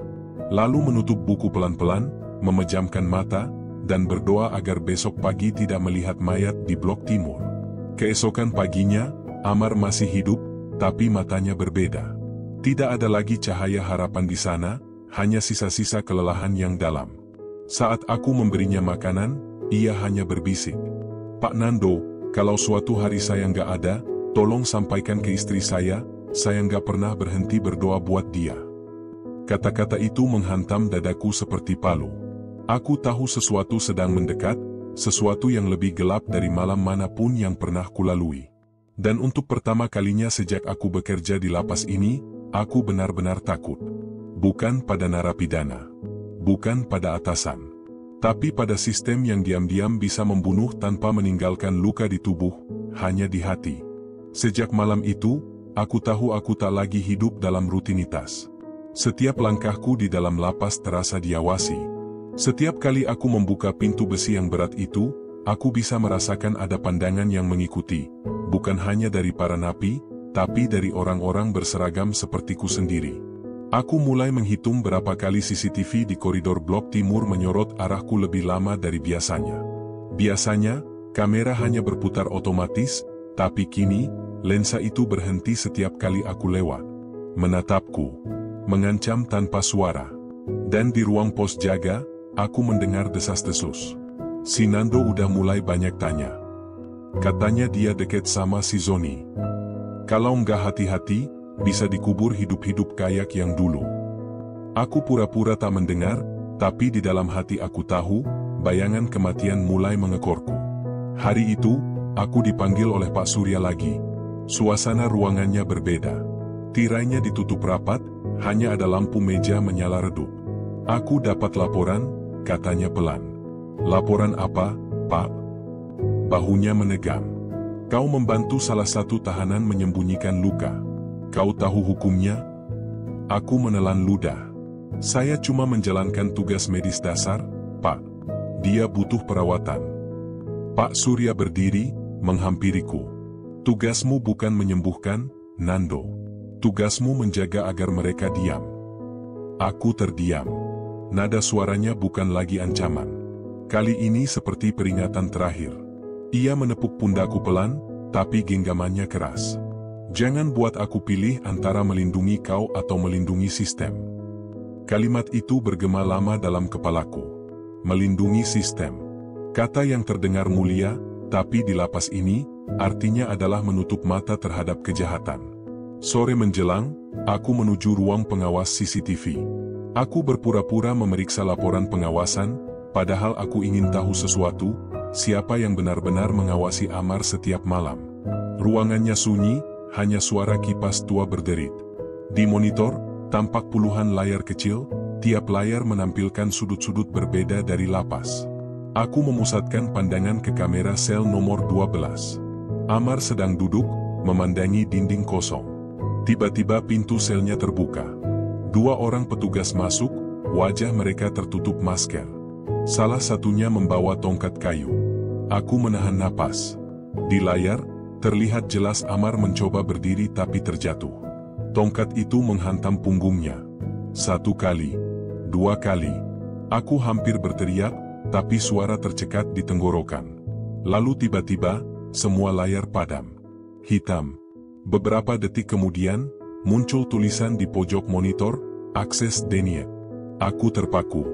Lalu menutup buku pelan-pelan, memejamkan mata, dan berdoa agar besok pagi tidak melihat mayat di blok timur. Keesokan paginya, Amar masih hidup, tapi matanya berbeda. Tidak ada lagi cahaya harapan di sana, hanya sisa-sisa kelelahan yang dalam. Saat aku memberinya makanan, ia hanya berbisik, "Pak Nando, kalau suatu hari saya nggak ada, tolong sampaikan ke istri saya nggak pernah berhenti berdoa buat dia." Kata-kata itu menghantam dadaku seperti palu. Aku tahu sesuatu sedang mendekat, sesuatu yang lebih gelap dari malam manapun yang pernah kulalui. Dan untuk pertama kalinya sejak aku bekerja di lapas ini, aku benar-benar takut. Bukan pada narapidana. Bukan pada atasan. Tapi pada sistem yang diam-diam bisa membunuh tanpa meninggalkan luka di tubuh, hanya di hati. Sejak malam itu, aku tahu aku tak lagi hidup dalam rutinitas. Setiap langkahku di dalam lapas terasa diawasi. Setiap kali aku membuka pintu besi yang berat itu, aku bisa merasakan ada pandangan yang mengikuti, bukan hanya dari para napi, tapi dari orang-orang berseragam sepertiku sendiri. Aku mulai menghitung berapa kali CCTV di koridor blok timur menyorot arahku lebih lama dari biasanya. Biasanya, kamera hanya berputar otomatis, tapi kini, lensa itu berhenti setiap kali aku lewat. Menatapku, mengancam tanpa suara. Dan di ruang pos jaga, aku mendengar desas-desus. "Si Nando udah mulai banyak tanya. Katanya dia deket sama si Zoni. Kalau nggak hati-hati, bisa dikubur hidup-hidup kayak yang dulu." Aku pura-pura tak mendengar, tapi di dalam hati aku tahu, bayangan kematian mulai mengekorku. Hari itu, aku dipanggil oleh Pak Surya lagi. Suasana ruangannya berbeda. Tirainya ditutup rapat, hanya ada lampu meja menyala redup. Aku dapat laporan, katanya pelan. Laporan apa, Pak? Bahunya menegam. Kau membantu salah satu tahanan menyembunyikan luka. Kau tahu hukumnya? Aku menelan ludah. Saya cuma menjalankan tugas medis dasar, Pak. Dia butuh perawatan. Pak Surya berdiri, menghampiriku. Tugasmu bukan menyembuhkan, Nando. Tugasmu menjaga agar mereka diam. Aku terdiam. Nada suaranya bukan lagi ancaman. Kali ini seperti peringatan terakhir. Ia menepuk pundakku pelan, tapi genggamannya keras. Jangan buat aku pilih antara melindungi kau atau melindungi sistem. Kalimat itu bergema lama dalam kepalaku. Melindungi sistem. Kata yang terdengar mulia, tapi di lapas ini, artinya adalah menutup mata terhadap kejahatan. Sore menjelang, aku menuju ruang pengawas CCTV. Aku berpura-pura memeriksa laporan pengawasan, padahal aku ingin tahu sesuatu, siapa yang benar-benar mengawasi Amar setiap malam. Ruangannya sunyi, hanya suara kipas tua berderit. Di monitor, tampak puluhan layar kecil, tiap layar menampilkan sudut-sudut berbeda dari lapas. Aku memusatkan pandangan ke kamera sel nomor 12. Amar sedang duduk, memandangi dinding kosong. Tiba-tiba pintu selnya terbuka. 2 orang petugas masuk, wajah mereka tertutup masker. Salah satunya membawa tongkat kayu. Aku menahan napas. Di layar, terlihat jelas Amar mencoba berdiri tapi terjatuh. Tongkat itu menghantam punggungnya. 1 kali, 2 kali. Aku hampir berteriak, tapi suara tercekat di tenggorokan. Lalu tiba-tiba, semua layar padam. Hitam. Beberapa detik kemudian, muncul tulisan di pojok monitor, akses denied. Aku terpaku.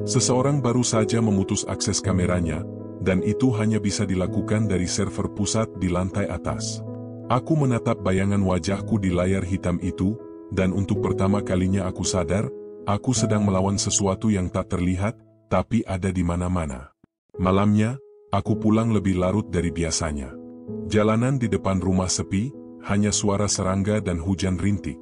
Seseorang baru saja memutus akses kameranya, dan itu hanya bisa dilakukan dari server pusat di lantai atas. Aku menatap bayangan wajahku di layar hitam itu, dan untuk pertama kalinya aku sadar, aku sedang melawan sesuatu yang tak terlihat, tapi ada di mana-mana. Malamnya, aku pulang lebih larut dari biasanya. Jalanan di depan rumah sepi, hanya suara serangga dan hujan rintik.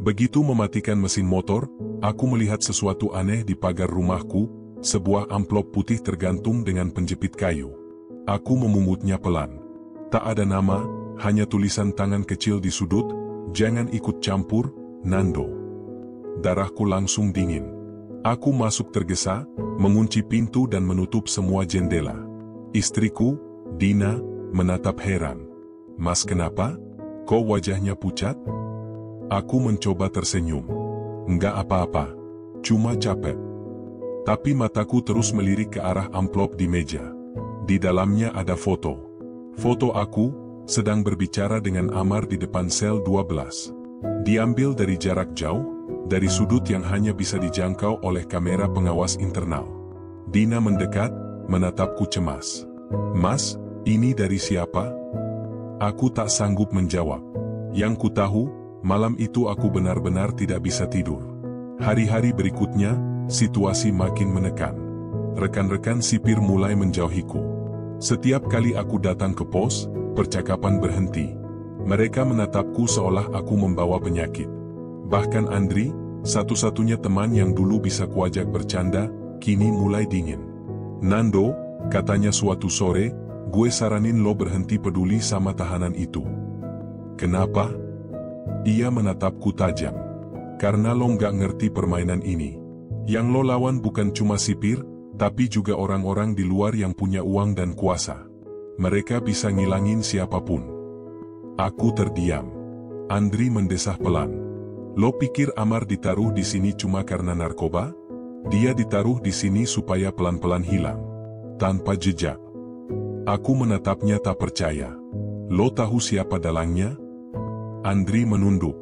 Begitu mematikan mesin motor, aku melihat sesuatu aneh di pagar rumahku, sebuah amplop putih tergantung dengan penjepit kayu. Aku memungutnya pelan. Tak ada nama, hanya tulisan tangan kecil di sudut, "Jangan ikut campur, Nando." Darahku langsung dingin. Aku masuk tergesa, mengunci pintu dan menutup semua jendela. Istriku, Dina, menatap heran. "Mas, kenapa? Kok wajahnya pucat?" Aku mencoba tersenyum. "Enggak apa-apa, cuma capek." Tapi mataku terus melirik ke arah amplop di meja. Di dalamnya ada foto. Foto aku, sedang berbicara dengan Amar di depan sel 12. Diambil dari jarak jauh, dari sudut yang hanya bisa dijangkau oleh kamera pengawas internal. Dina mendekat, menatapku cemas. "Mas, ini dari siapa?" Aku tak sanggup menjawab. Yang ku tahu, malam itu aku benar-benar tidak bisa tidur. Hari-hari berikutnya, situasi makin menekan. Rekan-rekan sipir mulai menjauhiku. Setiap kali aku datang ke pos, percakapan berhenti. Mereka menatapku seolah aku membawa penyakit. Bahkan Andri, satu-satunya teman yang dulu bisa kuajak bercanda, kini mulai dingin. "Nando," katanya suatu sore, "gue saranin lo berhenti peduli sama tahanan itu." "Kenapa?" Ia menatapku tajam. "Karena lo nggak ngerti permainan ini. Yang lo lawan bukan cuma sipir, tapi juga orang-orang di luar yang punya uang dan kuasa. Mereka bisa ngilangin siapapun." Aku terdiam. Andri mendesah pelan. "Lo pikir Amar ditaruh di sini cuma karena narkoba? Dia ditaruh di sini supaya pelan-pelan hilang, tanpa jejak." Aku menatapnya tak percaya. "Lo tahu siapa dalangnya?" Andri menunduk.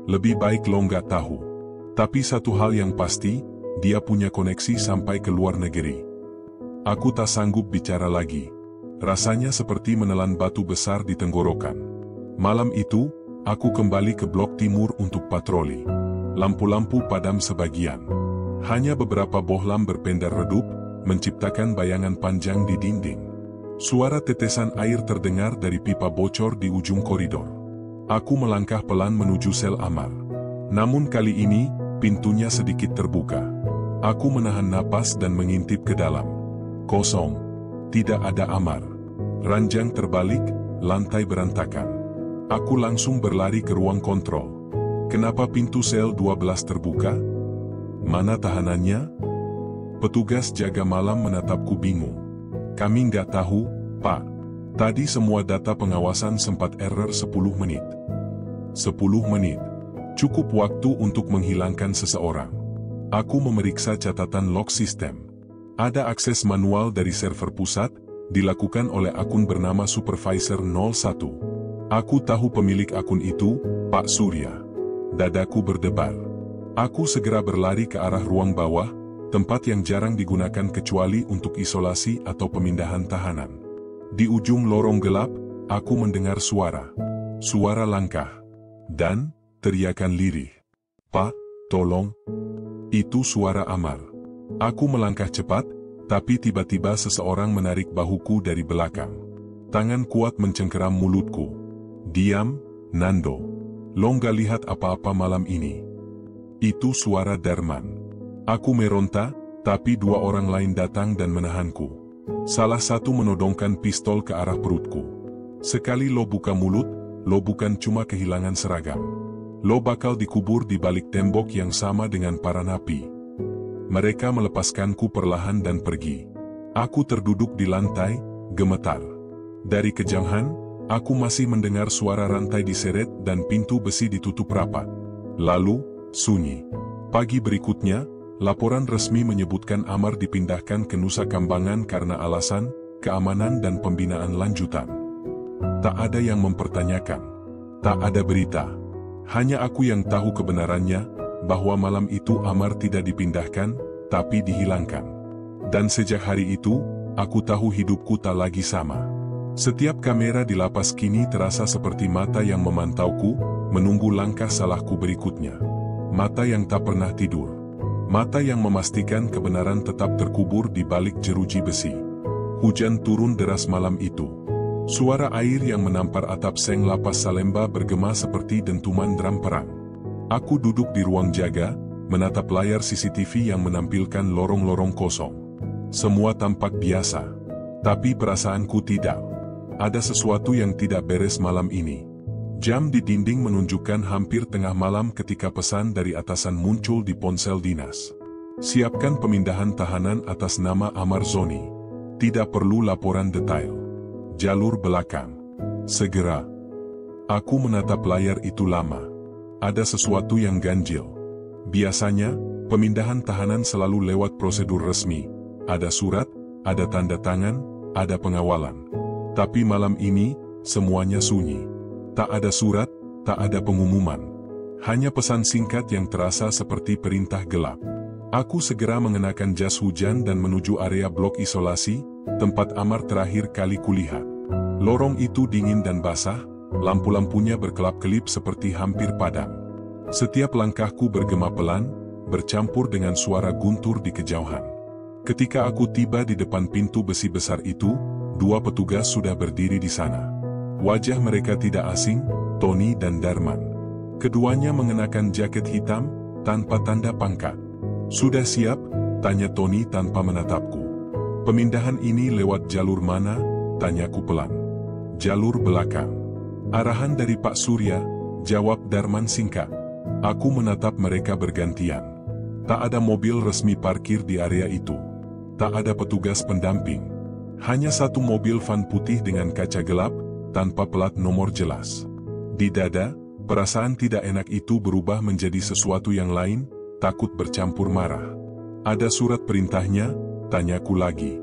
"Lebih baik lo nggak tahu. Tapi satu hal yang pasti, dia punya koneksi sampai ke luar negeri." Aku tak sanggup bicara lagi. Rasanya seperti menelan batu besar di tenggorokan. Malam itu, aku kembali ke Blok Timur untuk patroli. Lampu-lampu padam sebagian. Hanya beberapa bohlam berpendar redup, menciptakan bayangan panjang di dinding. Suara tetesan air terdengar dari pipa bocor di ujung koridor. Aku melangkah pelan menuju sel Amar. Namun kali ini, pintunya sedikit terbuka. Aku menahan napas dan mengintip ke dalam. Kosong. Tidak ada Amar. Ranjang terbalik, lantai berantakan. Aku langsung berlari ke ruang kontrol. Kenapa pintu sel 12 terbuka? Mana tahanannya? Petugas jaga malam menatapku bingung. Kami nggak tahu, Pak. Tadi semua data pengawasan sempat error 10 menit. 10 menit. Cukup waktu untuk menghilangkan seseorang. Aku memeriksa catatan log sistem. Ada akses manual dari server pusat, dilakukan oleh akun bernama Supervisor 01. Aku tahu pemilik akun itu, Pak Surya. Dadaku berdebar. Aku segera berlari ke arah ruang bawah, tempat yang jarang digunakan kecuali untuk isolasi atau pemindahan tahanan. Di ujung lorong gelap, aku mendengar suara. Suara langkah. Dan teriakan lirih. Pak, tolong. Itu suara Amar. Aku melangkah cepat, tapi tiba-tiba seseorang menarik bahuku dari belakang. Tangan kuat mencengkeram mulutku. Diam, Nando. Lo nggak lihat apa-apa malam ini. Itu suara Darman. Aku meronta, tapi 2 orang lain datang dan menahanku. Salah satu menodongkan pistol ke arah perutku. Sekali lo buka mulut, lo bukan cuma kehilangan seragam. Lo bakal dikubur di balik tembok yang sama dengan para napi. Mereka melepaskanku perlahan dan pergi. Aku terduduk di lantai, gemetar. Dari kejauhan, aku masih mendengar suara rantai diseret dan pintu besi ditutup rapat. Lalu, sunyi. Pagi berikutnya, laporan resmi menyebutkan Amar dipindahkan ke Nusa Kambangan karena alasan keamanan dan pembinaan lanjutan. Tak ada yang mempertanyakan. Tak ada berita. Hanya aku yang tahu kebenarannya, bahwa malam itu Amar tidak dipindahkan, tapi dihilangkan. Dan sejak hari itu, aku tahu hidupku tak lagi sama. Setiap kamera di lapas kini terasa seperti mata yang memantauku, menunggu langkah salahku berikutnya. Mata yang tak pernah tidur. Mata yang memastikan kebenaran tetap terkubur di balik jeruji besi. Hujan turun deras malam itu. Suara air yang menampar atap seng lapas Salemba bergema seperti dentuman drum perang. Aku duduk di ruang jaga, menatap layar CCTV yang menampilkan lorong-lorong kosong. Semua tampak biasa. Tapi perasaanku tidak. Ada sesuatu yang tidak beres malam ini. Jam di dinding menunjukkan hampir tengah malam ketika pesan dari atasan muncul di ponsel dinas. Siapkan pemindahan tahanan atas nama Amar Zoni. Tidak perlu laporan detail. Jalur belakang. Segera. Aku menatap layar itu lama. Ada sesuatu yang ganjil. Biasanya, pemindahan tahanan selalu lewat prosedur resmi. Ada surat, ada tanda tangan, ada pengawalan. Tapi malam ini, semuanya sunyi. Tak ada surat, tak ada pengumuman. Hanya pesan singkat yang terasa seperti perintah gelap. Aku segera mengenakan jas hujan dan menuju area blok isolasi, tempat Amar terakhir kali kulihat. Lorong itu dingin dan basah, lampu-lampunya berkelap-kelip seperti hampir padam. Setiap langkahku bergema pelan, bercampur dengan suara guntur di kejauhan. Ketika aku tiba di depan pintu besi besar itu, 2 petugas sudah berdiri di sana. Wajah mereka tidak asing, Tony dan Darman. Keduanya mengenakan jaket hitam, tanpa tanda pangkat. Sudah siap? Tanya Tony tanpa menatapku. Pemindahan ini lewat jalur mana? Tanyaku pelan. Jalur belakang. Arahan dari Pak Surya, jawab Darman singkat. Aku menatap mereka bergantian. Tak ada mobil resmi parkir di area itu. Tak ada petugas pendamping. Hanya 1 mobil van putih dengan kaca gelap, tanpa plat nomor jelas. Di dada, perasaan tidak enak itu berubah menjadi sesuatu yang lain, takut bercampur marah. Ada surat perintahnya? Tanyaku lagi.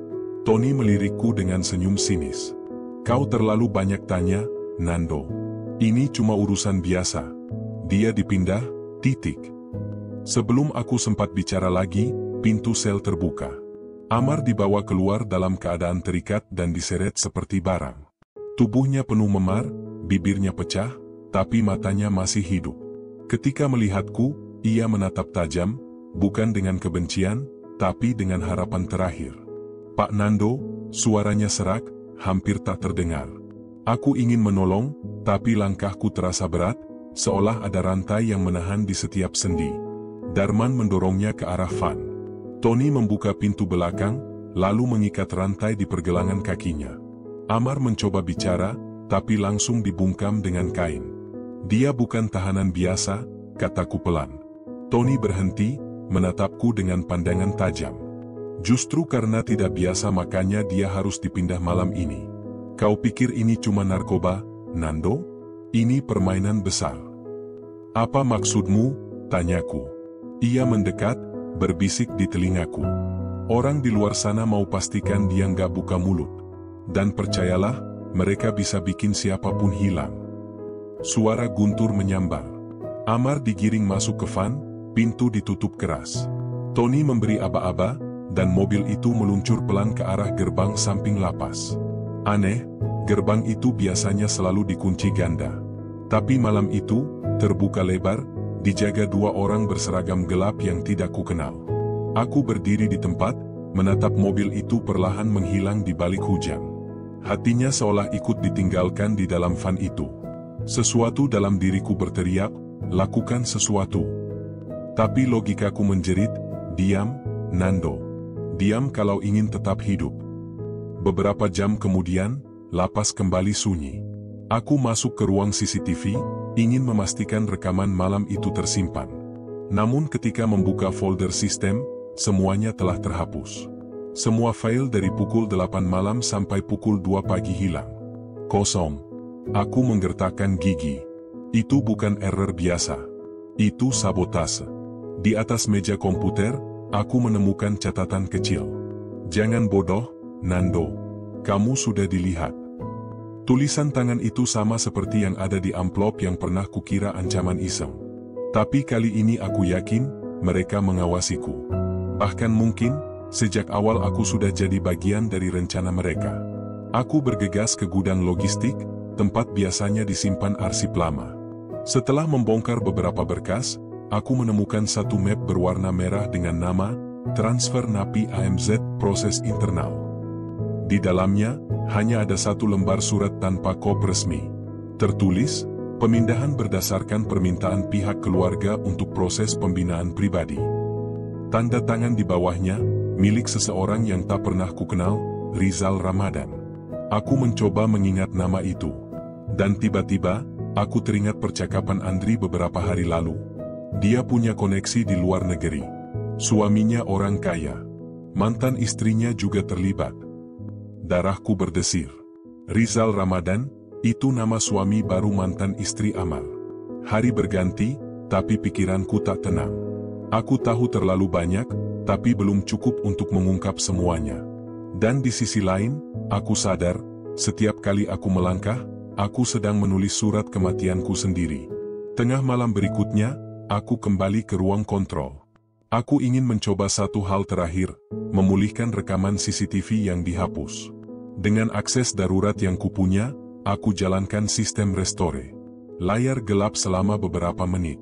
Tony melirikku dengan senyum sinis. Kau terlalu banyak tanya, Nando. Ini cuma urusan biasa. Dia dipindah, titik. Sebelum aku sempat bicara lagi, pintu sel terbuka. Amar dibawa keluar dalam keadaan terikat dan diseret seperti barang. Tubuhnya penuh memar, bibirnya pecah, tapi matanya masih hidup. Ketika melihatku, ia menatap tajam, bukan dengan kebencian, tapi dengan harapan terakhir. Pak Nando, suaranya serak, hampir tak terdengar. Aku ingin menolong, tapi langkahku terasa berat, seolah ada rantai yang menahan di setiap sendi. Darman mendorongnya ke arah van. Tony membuka pintu belakang, lalu mengikat rantai di pergelangan kakinya. Amar mencoba bicara, tapi langsung dibungkam dengan kain. Dia bukan tahanan biasa, kataku pelan. Tony berhenti, menatapku dengan pandangan tajam. Justru karena tidak biasa makanya dia harus dipindah malam ini. Kau pikir ini cuma narkoba, Nando? Ini permainan besar. Apa maksudmu? Tanyaku. Ia mendekat, berbisik di telingaku. Orang di luar sana mau pastikan dia nggak buka mulut. Dan percayalah, mereka bisa bikin siapapun hilang. Suara guntur menyambar. Amar digiring masuk ke van, pintu ditutup keras. Tony memberi aba-aba, dan mobil itu meluncur pelan ke arah gerbang samping lapas. Aneh, gerbang itu biasanya selalu dikunci ganda. Tapi malam itu, terbuka lebar, dijaga dua orang berseragam gelap yang tidak kukenal. Aku berdiri di tempat, menatap mobil itu perlahan menghilang di balik hujan. Hatinya seolah ikut ditinggalkan di dalam van itu. Sesuatu dalam diriku berteriak, lakukan sesuatu. Tapi logikaku menjerit, diam, Nando. Diam kalau ingin tetap hidup. Beberapa jam kemudian, lapas kembali sunyi. Aku masuk ke ruang CCTV, ingin memastikan rekaman malam itu tersimpan. Namun ketika membuka folder sistem, semuanya telah terhapus. Semua file dari pukul 8 malam sampai pukul 2 pagi hilang. Kosong. Aku menggertakkan gigi. Itu bukan error biasa. Itu sabotase. Di atas meja komputer, aku menemukan catatan kecil. Jangan bodoh, Nando. Kamu sudah dilihat. Tulisan tangan itu sama seperti yang ada di amplop yang pernah kukira ancaman iseng. Tapi kali ini aku yakin, mereka mengawasiku. Bahkan mungkin, sejak awal aku sudah jadi bagian dari rencana mereka. Aku bergegas ke gudang logistik, tempat biasanya disimpan arsip lama. Setelah membongkar beberapa berkas, aku menemukan satu map berwarna merah dengan nama, Transfer Napi AMZ Proses Internal. Di dalamnya, hanya ada satu lembar surat tanpa kop resmi. Tertulis, pemindahan berdasarkan permintaan pihak keluarga untuk proses pembinaan pribadi. Tanda tangan di bawahnya, milik seseorang yang tak pernah kukenal, Rizal Ramadan. Aku mencoba mengingat nama itu. Dan tiba-tiba, aku teringat percakapan Andri beberapa hari lalu. Dia punya koneksi di luar negeri. Suaminya orang kaya. Mantan istrinya juga terlibat. Darahku berdesir. Rizal Ramadan, itu nama suami baru mantan istri Amal. Hari berganti, tapi pikiranku tak tenang. Aku tahu terlalu banyak, tapi belum cukup untuk mengungkap semuanya. Dan di sisi lain, aku sadar, setiap kali aku melangkah, aku sedang menulis surat kematianku sendiri. Tengah malam berikutnya, aku kembali ke ruang kontrol. Aku ingin mencoba satu hal terakhir, memulihkan rekaman CCTV yang dihapus. Dengan akses darurat yang kupunya, aku jalankan sistem restore. Layar gelap selama beberapa menit.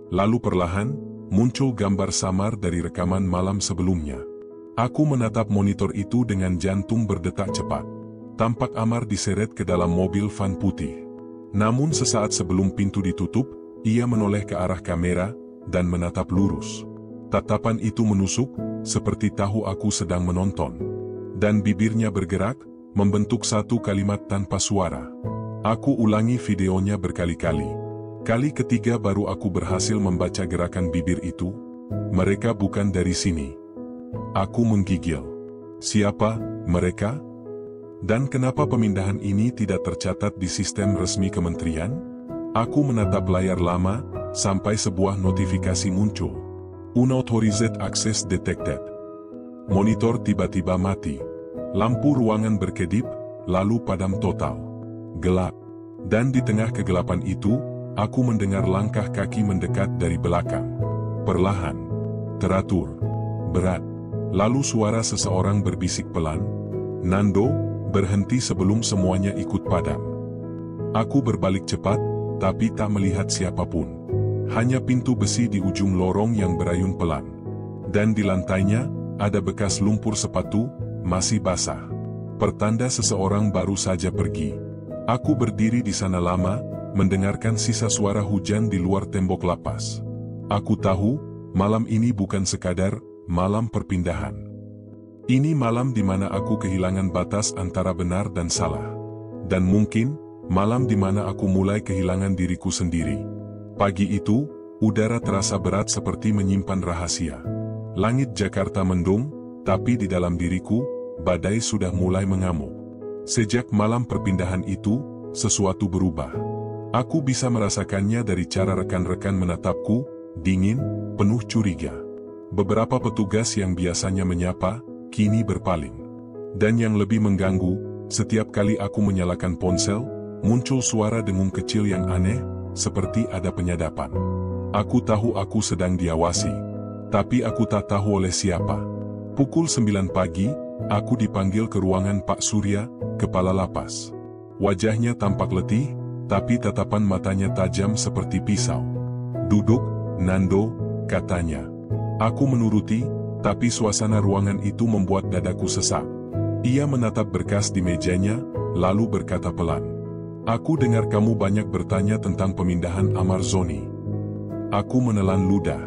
Lalu perlahan, muncul gambar samar dari rekaman malam sebelumnya. Aku menatap monitor itu dengan jantung berdetak cepat. Tampak Amar diseret ke dalam mobil van putih. Namun sesaat sebelum pintu ditutup, ia menoleh ke arah kamera, dan menatap lurus. Tatapan itu menusuk, seperti tahu aku sedang menonton. Dan bibirnya bergerak, membentuk satu kalimat tanpa suara. Aku ulangi videonya berkali-kali. Kali ketiga baru aku berhasil membaca gerakan bibir itu. Mereka bukan dari sini. Aku menggigil. Siapa mereka? Dan kenapa pemindahan ini tidak tercatat di sistem resmi kementerian? Aku menatap layar lama, sampai sebuah notifikasi muncul. Unauthorized access detected. Monitor tiba-tiba mati. Lampu ruangan berkedip, lalu padam total. Gelap. Dan di tengah kegelapan itu, aku mendengar langkah kaki mendekat dari belakang. Perlahan. Teratur. Berat. Lalu suara seseorang berbisik pelan, "Nando, berhenti sebelum semuanya ikut padam." Aku berbalik cepat, tapi tak melihat siapapun. Hanya pintu besi di ujung lorong yang berayun pelan. Dan di lantainya, ada bekas lumpur sepatu, masih basah. Pertanda seseorang baru saja pergi. Aku berdiri di sana lama, mendengarkan sisa suara hujan di luar tembok lapas. Aku tahu, malam ini bukan sekadar malam perpindahan. Ini malam di mana aku kehilangan batas antara benar dan salah. Dan mungkin, malam di mana aku mulai kehilangan diriku sendiri. Pagi itu, udara terasa berat seperti menyimpan rahasia. Langit Jakarta mendung, tapi di dalam diriku, badai sudah mulai mengamuk. Sejak malam perpindahan itu, sesuatu berubah. Aku bisa merasakannya dari cara rekan-rekan menatapku, dingin, penuh curiga. Beberapa petugas yang biasanya menyapa, kini berpaling. Dan yang lebih mengganggu, setiap kali aku menyalakan ponsel, muncul suara dengung kecil yang aneh, seperti ada penyadapan. Aku tahu aku sedang diawasi, tapi aku tak tahu oleh siapa. Pukul 9 pagi, aku dipanggil ke ruangan Pak Surya, kepala lapas. Wajahnya tampak letih, tapi tatapan matanya tajam seperti pisau. "Duduk, Nando," katanya. Aku menuruti, tapi suasana ruangan itu membuat dadaku sesak. Ia menatap berkas di mejanya, lalu berkata pelan, "Aku dengar kamu banyak bertanya tentang pemindahan Amar Zoni." Aku menelan ludah.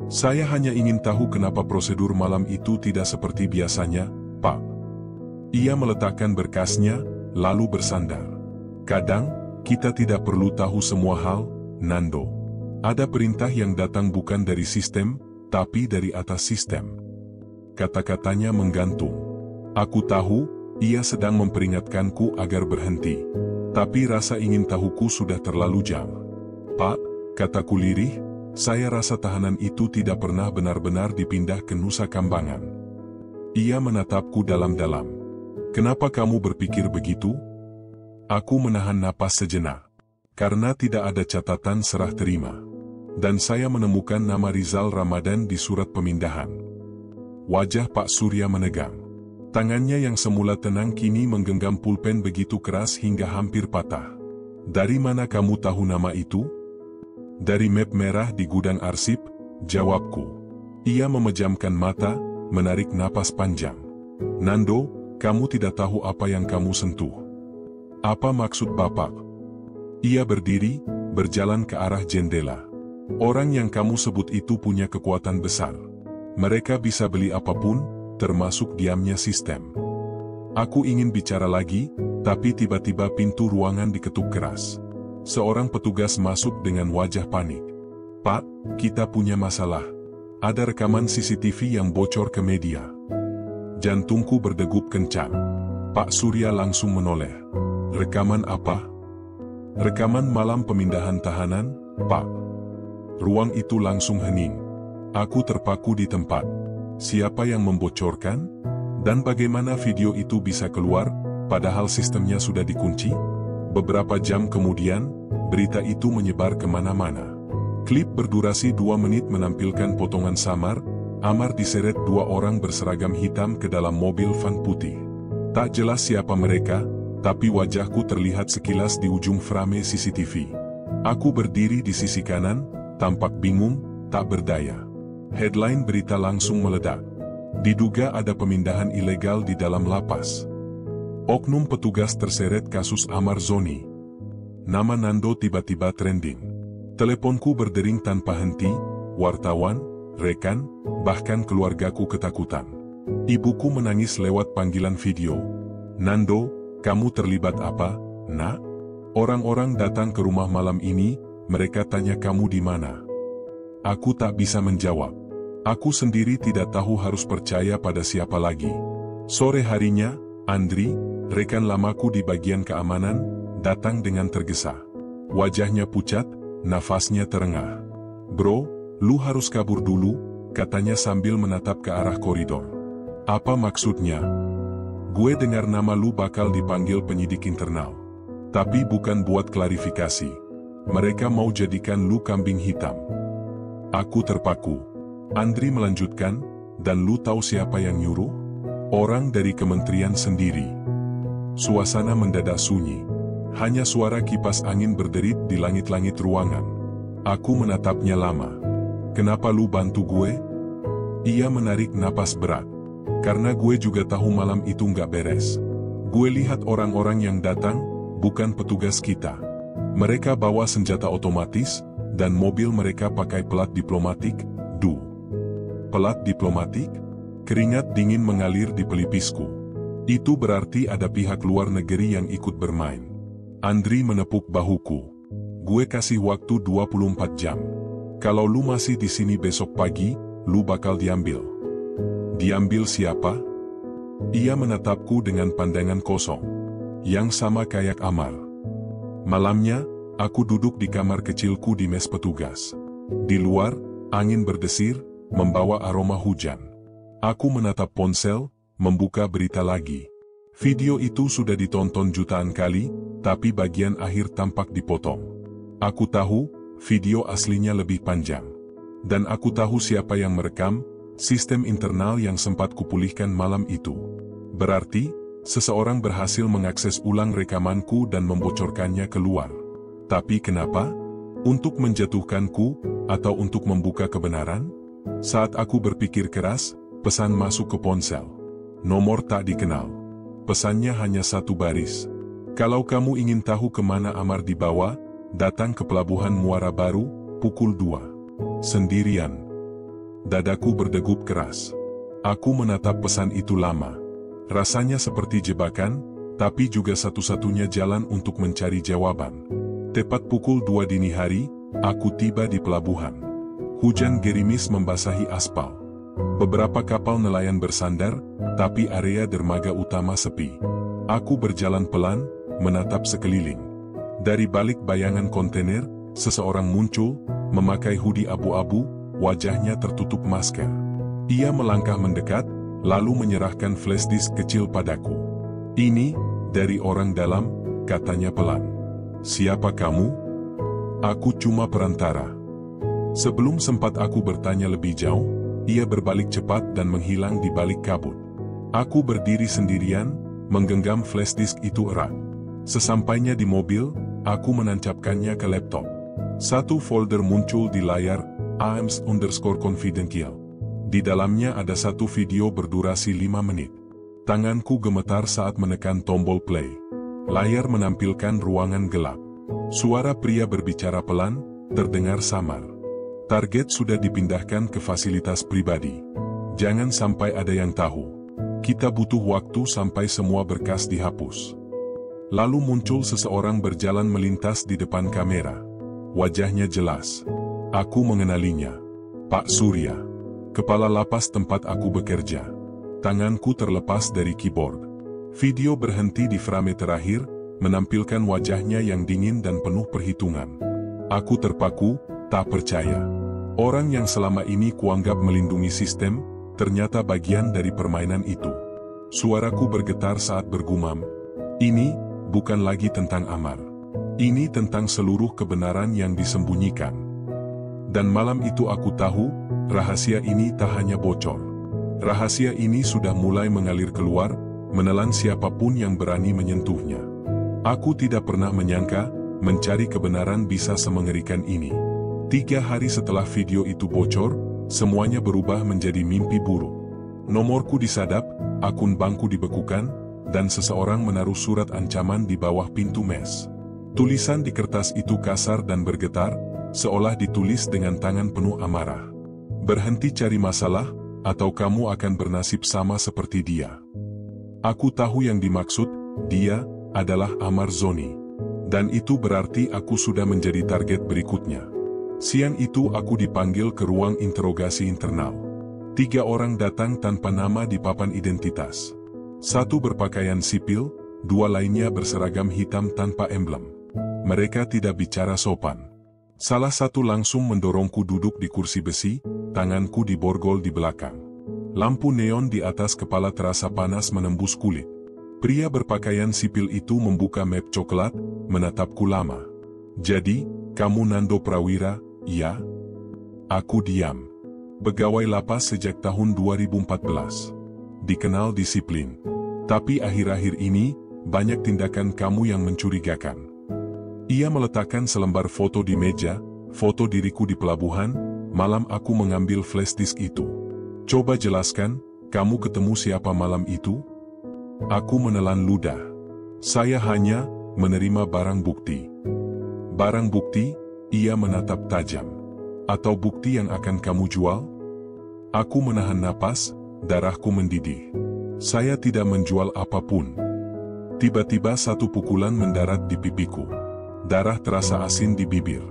"Saya hanya ingin tahu kenapa prosedur malam itu tidak seperti biasanya, Pak." Ia meletakkan berkasnya, lalu bersandar. "Kadang, kita tidak perlu tahu semua hal, Nando. Ada perintah yang datang bukan dari sistem, tapi dari atas sistem." Kata-katanya menggantung. Aku tahu, ia sedang memperingatkanku agar berhenti. Tapi rasa ingin tahuku sudah terlalu jauh. "Pak," kataku lirih, "saya rasa tahanan itu tidak pernah benar-benar dipindah ke Nusa Kambangan." Ia menatapku dalam-dalam. "Kenapa kamu berpikir begitu?" Aku menahan napas sejenak. Karena tidak ada catatan serah terima. Dan saya menemukan nama Rizal Ramadan di surat pemindahan. Wajah Pak Surya menegang. Tangannya yang semula tenang kini menggenggam pulpen begitu keras hingga hampir patah. "Dari mana kamu tahu nama itu?" "Dari map merah di gudang arsip," jawabku. Ia memejamkan mata, menarik napas panjang. "Nando, kamu tidak tahu apa yang kamu sentuh." "Apa maksud Bapak?" Ia berdiri, berjalan ke arah jendela. "Orang yang kamu sebut itu punya kekuatan besar. Mereka bisa beli apapun, termasuk diamnya sistem." Aku ingin bicara lagi, tapi tiba-tiba pintu ruangan diketuk keras. Seorang petugas masuk dengan wajah panik. "Pak, kita punya masalah. Ada rekaman CCTV yang bocor ke media." Jantungku berdegup kencang. Pak Surya langsung menoleh. "Rekaman apa?" "Rekaman malam pemindahan tahanan, Pak." Ruang itu langsung hening. Aku terpaku di tempat. Siapa yang membocorkan? Dan bagaimana video itu bisa keluar, padahal sistemnya sudah dikunci? Beberapa jam kemudian, berita itu menyebar kemana-mana. Klip berdurasi 2 menit menampilkan potongan samar, Amar diseret 2 orang berseragam hitam ke dalam mobil van putih. Tak jelas siapa mereka, tapi wajahku terlihat sekilas di ujung frame CCTV. Aku berdiri di sisi kanan, tampak bingung, tak berdaya. Headline berita langsung meledak. Diduga ada pemindahan ilegal di dalam lapas. Oknum petugas terseret kasus Amar Zoni. Nama Nando tiba-tiba trending. Teleponku berdering tanpa henti, wartawan, rekan, bahkan keluargaku ketakutan. Ibuku menangis lewat panggilan video. "Nando, kamu terlibat apa, Nak? Orang-orang datang ke rumah malam ini, mereka tanya kamu di mana." Aku tak bisa menjawab. Aku sendiri tidak tahu harus percaya pada siapa lagi. Sore harinya, Andri, rekan lamaku di bagian keamanan, datang dengan tergesa. Wajahnya pucat, nafasnya terengah. "Bro, lu harus kabur dulu," katanya sambil menatap ke arah koridor. "Apa maksudnya?" "Gue dengar nama lu bakal dipanggil penyidik internal. Tapi bukan buat klarifikasi. Mereka mau jadikan lu kambing hitam." Aku terpaku. Andri melanjutkan, "Dan lu tahu siapa yang nyuruh? Orang dari kementerian sendiri." Suasana mendadak sunyi. Hanya suara kipas angin berderit di langit-langit ruangan. Aku menatapnya lama. "Kenapa lu bantu gue?" Ia menarik napas berat. "Karena gue juga tahu malam itu nggak beres. Gue lihat orang-orang yang datang, bukan petugas kita. Mereka bawa senjata otomatis, dan mobil mereka pakai plat diplomatik, pelat diplomatik? Keringat dingin mengalir di pelipisku. Itu berarti ada pihak luar negeri yang ikut bermain. Andri menepuk bahuku. Gue kasih waktu 24 jam. Kalau lu masih di sini besok pagi, lu bakal diambil. Diambil siapa? Ia menatapku dengan pandangan kosong, yang sama kayak Amar. Malamnya, aku duduk di kamar kecilku di mes petugas. Di luar, angin berdesir, membawa aroma hujan. Aku menatap ponsel, membuka berita lagi. Video itu sudah ditonton jutaan kali, tapi bagian akhir tampak dipotong. Aku tahu, video aslinya lebih panjang. Dan aku tahu siapa yang merekam, sistem internal yang sempat kupulihkan malam itu. Berarti, seseorang berhasil mengakses ulang rekamanku dan membocorkannya keluar. Tapi kenapa? Untuk menjatuhkanku, atau untuk membuka kebenaran? Saat aku berpikir keras, pesan masuk ke ponsel. Nomor tak dikenal. Pesannya hanya satu baris. Kalau kamu ingin tahu kemana Amar dibawa, datang ke Pelabuhan Muara Baru, pukul 2. Sendirian. Dadaku berdegup keras. Aku menatap pesan itu lama. Rasanya seperti jebakan, tapi juga satu-satunya jalan untuk mencari jawaban. Tepat pukul 2 dini hari, aku tiba di pelabuhan. Hujan gerimis membasahi aspal. Beberapa kapal nelayan bersandar, tapi area dermaga utama sepi. Aku berjalan pelan, menatap sekeliling. Dari balik bayangan kontainer, seseorang muncul, memakai hoodie abu-abu, wajahnya tertutup masker. Ia melangkah mendekat, lalu menyerahkan flash disk kecil padaku. Ini, dari orang dalam, katanya pelan. Siapa kamu? Aku cuma perantara. Sebelum sempat aku bertanya lebih jauh, ia berbalik cepat dan menghilang di balik kabut. Aku berdiri sendirian, menggenggam flash disk itu erat. Sesampainya di mobil, aku menancapkannya ke laptop. Satu folder muncul di layar, AMS_confidential. Di dalamnya ada satu video berdurasi 5 menit. Tanganku gemetar saat menekan tombol play. Layar menampilkan ruangan gelap. Suara pria berbicara pelan, terdengar samar. Target sudah dipindahkan ke fasilitas pribadi. Jangan sampai ada yang tahu. Kita butuh waktu sampai semua berkas dihapus. Lalu muncul seseorang berjalan melintas di depan kamera. Wajahnya jelas. Aku mengenalinya. Pak Surya. Kepala lapas tempat aku bekerja. Tanganku terlepas dari keyboard. Video berhenti di frame terakhir, menampilkan wajahnya yang dingin dan penuh perhitungan. Aku terpaku, tak percaya. Orang yang selama ini kuanggap melindungi sistem, ternyata bagian dari permainan itu. Suaraku bergetar saat bergumam. Ini, bukan lagi tentang Amar. Ini tentang seluruh kebenaran yang disembunyikan. Dan malam itu aku tahu, rahasia ini tak hanya bocor. Rahasia ini sudah mulai mengalir keluar, menelan siapapun yang berani menyentuhnya. Aku tidak pernah menyangka, mencari kebenaran bisa semengerikan ini. 3 hari setelah video itu bocor, semuanya berubah menjadi mimpi buruk. Nomorku disadap, akun bankku dibekukan, dan seseorang menaruh surat ancaman di bawah pintu mes. Tulisan di kertas itu kasar dan bergetar, seolah ditulis dengan tangan penuh amarah. Berhenti cari masalah, atau kamu akan bernasib sama seperti dia. Aku tahu yang dimaksud, dia adalah Amar Zoni. Dan itu berarti aku sudah menjadi target berikutnya. Siang itu aku dipanggil ke ruang interogasi internal. 3 orang datang tanpa nama di papan identitas. 1 berpakaian sipil, 2 lainnya berseragam hitam tanpa emblem. Mereka tidak bicara sopan. Salah satu langsung mendorongku duduk di kursi besi, tanganku diborgol di belakang. Lampu neon di atas kepala terasa panas menembus kulit. Pria berpakaian sipil itu membuka map coklat, menatapku lama. Jadi, kamu Nando Prawira, iya? Aku diam. Pegawai lapas sejak tahun 2014. Dikenal disiplin. Tapi akhir-akhir ini, banyak tindakan kamu yang mencurigakan. Ia meletakkan selembar foto di meja, foto diriku di pelabuhan, malam aku mengambil flash disk itu. Coba jelaskan, kamu ketemu siapa malam itu? Aku menelan ludah. Saya hanya menerima barang bukti. Barang bukti, ia menatap tajam. Atau bukti yang akan kamu jual? Aku menahan napas, darahku mendidih. Saya tidak menjual apapun. Tiba-tiba satu pukulan mendarat di pipiku. Darah terasa asin di bibir.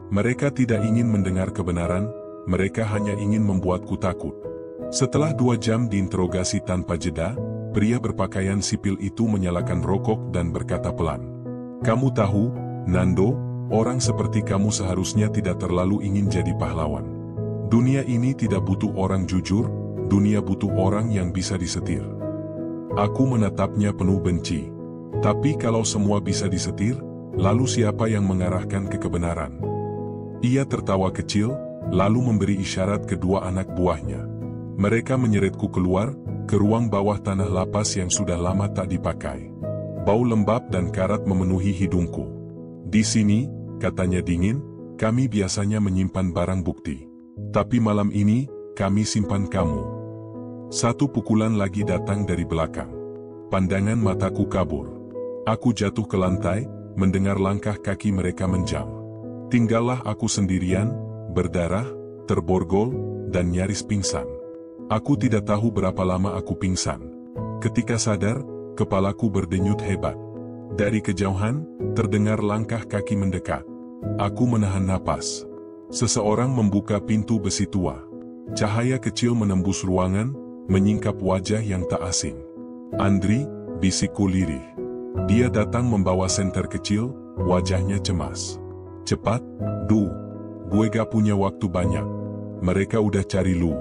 Mereka tidak ingin mendengar kebenaran, mereka hanya ingin membuatku takut. Setelah 2 jam diinterogasi tanpa jeda, pria berpakaian sipil itu menyalakan rokok dan berkata pelan. "Kamu tahu, Nando, orang seperti kamu seharusnya tidak terlalu ingin jadi pahlawan. Dunia ini tidak butuh orang jujur, dunia butuh orang yang bisa disetir." Aku menatapnya penuh benci. Tapi kalau semua bisa disetir, lalu siapa yang mengarahkan ke kebenaran? Ia tertawa kecil, lalu memberi isyarat kedua anak buahnya. Mereka menyeretku keluar, ke ruang bawah tanah lapas yang sudah lama tak dipakai. Bau lembab dan karat memenuhi hidungku. "Di sini," katanya dingin, "kami biasanya menyimpan barang bukti. Tapi malam ini, kami simpan kamu." Satu pukulan lagi datang dari belakang. Pandangan mataku kabur. Aku jatuh ke lantai, mendengar langkah kaki mereka menjam. Tinggallah aku sendirian, berdarah, terborgol, dan nyaris pingsan. Aku tidak tahu berapa lama aku pingsan. Ketika sadar, kepalaku berdenyut hebat. Dari kejauhan, terdengar langkah kaki mendekat. Aku menahan napas. Seseorang membuka pintu besi tua. Cahaya kecil menembus ruangan, menyingkap wajah yang tak asing. "Andri," bisikku lirih. Dia datang membawa senter kecil, wajahnya cemas. "Cepat, Du. Gue gak punya waktu banyak. Mereka udah cari lu."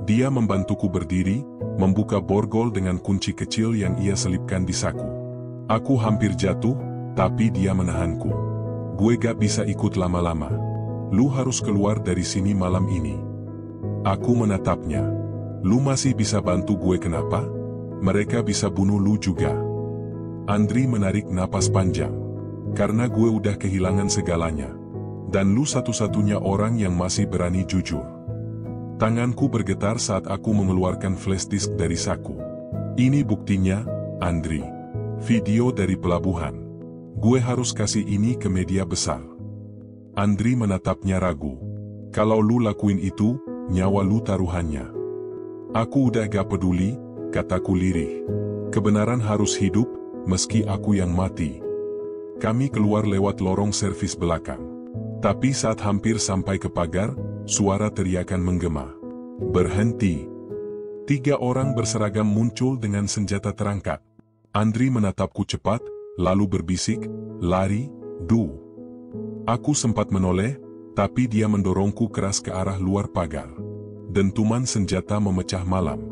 Dia membantuku berdiri, membuka borgol dengan kunci kecil yang ia selipkan di saku. Aku hampir jatuh, tapi dia menahanku. "Gue gak bisa ikut lama-lama. Lu harus keluar dari sini malam ini." Aku menatapnya. "Lu masih bisa bantu gue kenapa? Mereka bisa bunuh lu juga." Andri menarik napas panjang. "Karena gue udah kehilangan segalanya. Dan lu satu-satunya orang yang masih berani jujur." Tanganku bergetar saat aku mengeluarkan flash disk dari saku. "Ini buktinya, Andri. Video dari pelabuhan. Gue harus kasih ini ke media besar." Andri menatapnya ragu. "Kalau lu lakuin itu, nyawa lu taruhannya." "Aku udah gak peduli," kataku lirih. "Kebenaran harus hidup, meski aku yang mati." Kami keluar lewat lorong servis belakang. Tapi saat hampir sampai ke pagar, suara teriakan menggema. "Berhenti!" 3 orang berseragam muncul dengan senjata terangkat. Andri menatapku cepat, lalu berbisik, "Lari, Du." Aku sempat menoleh, tapi dia mendorongku keras ke arah luar pagar. Dentuman senjata memecah malam.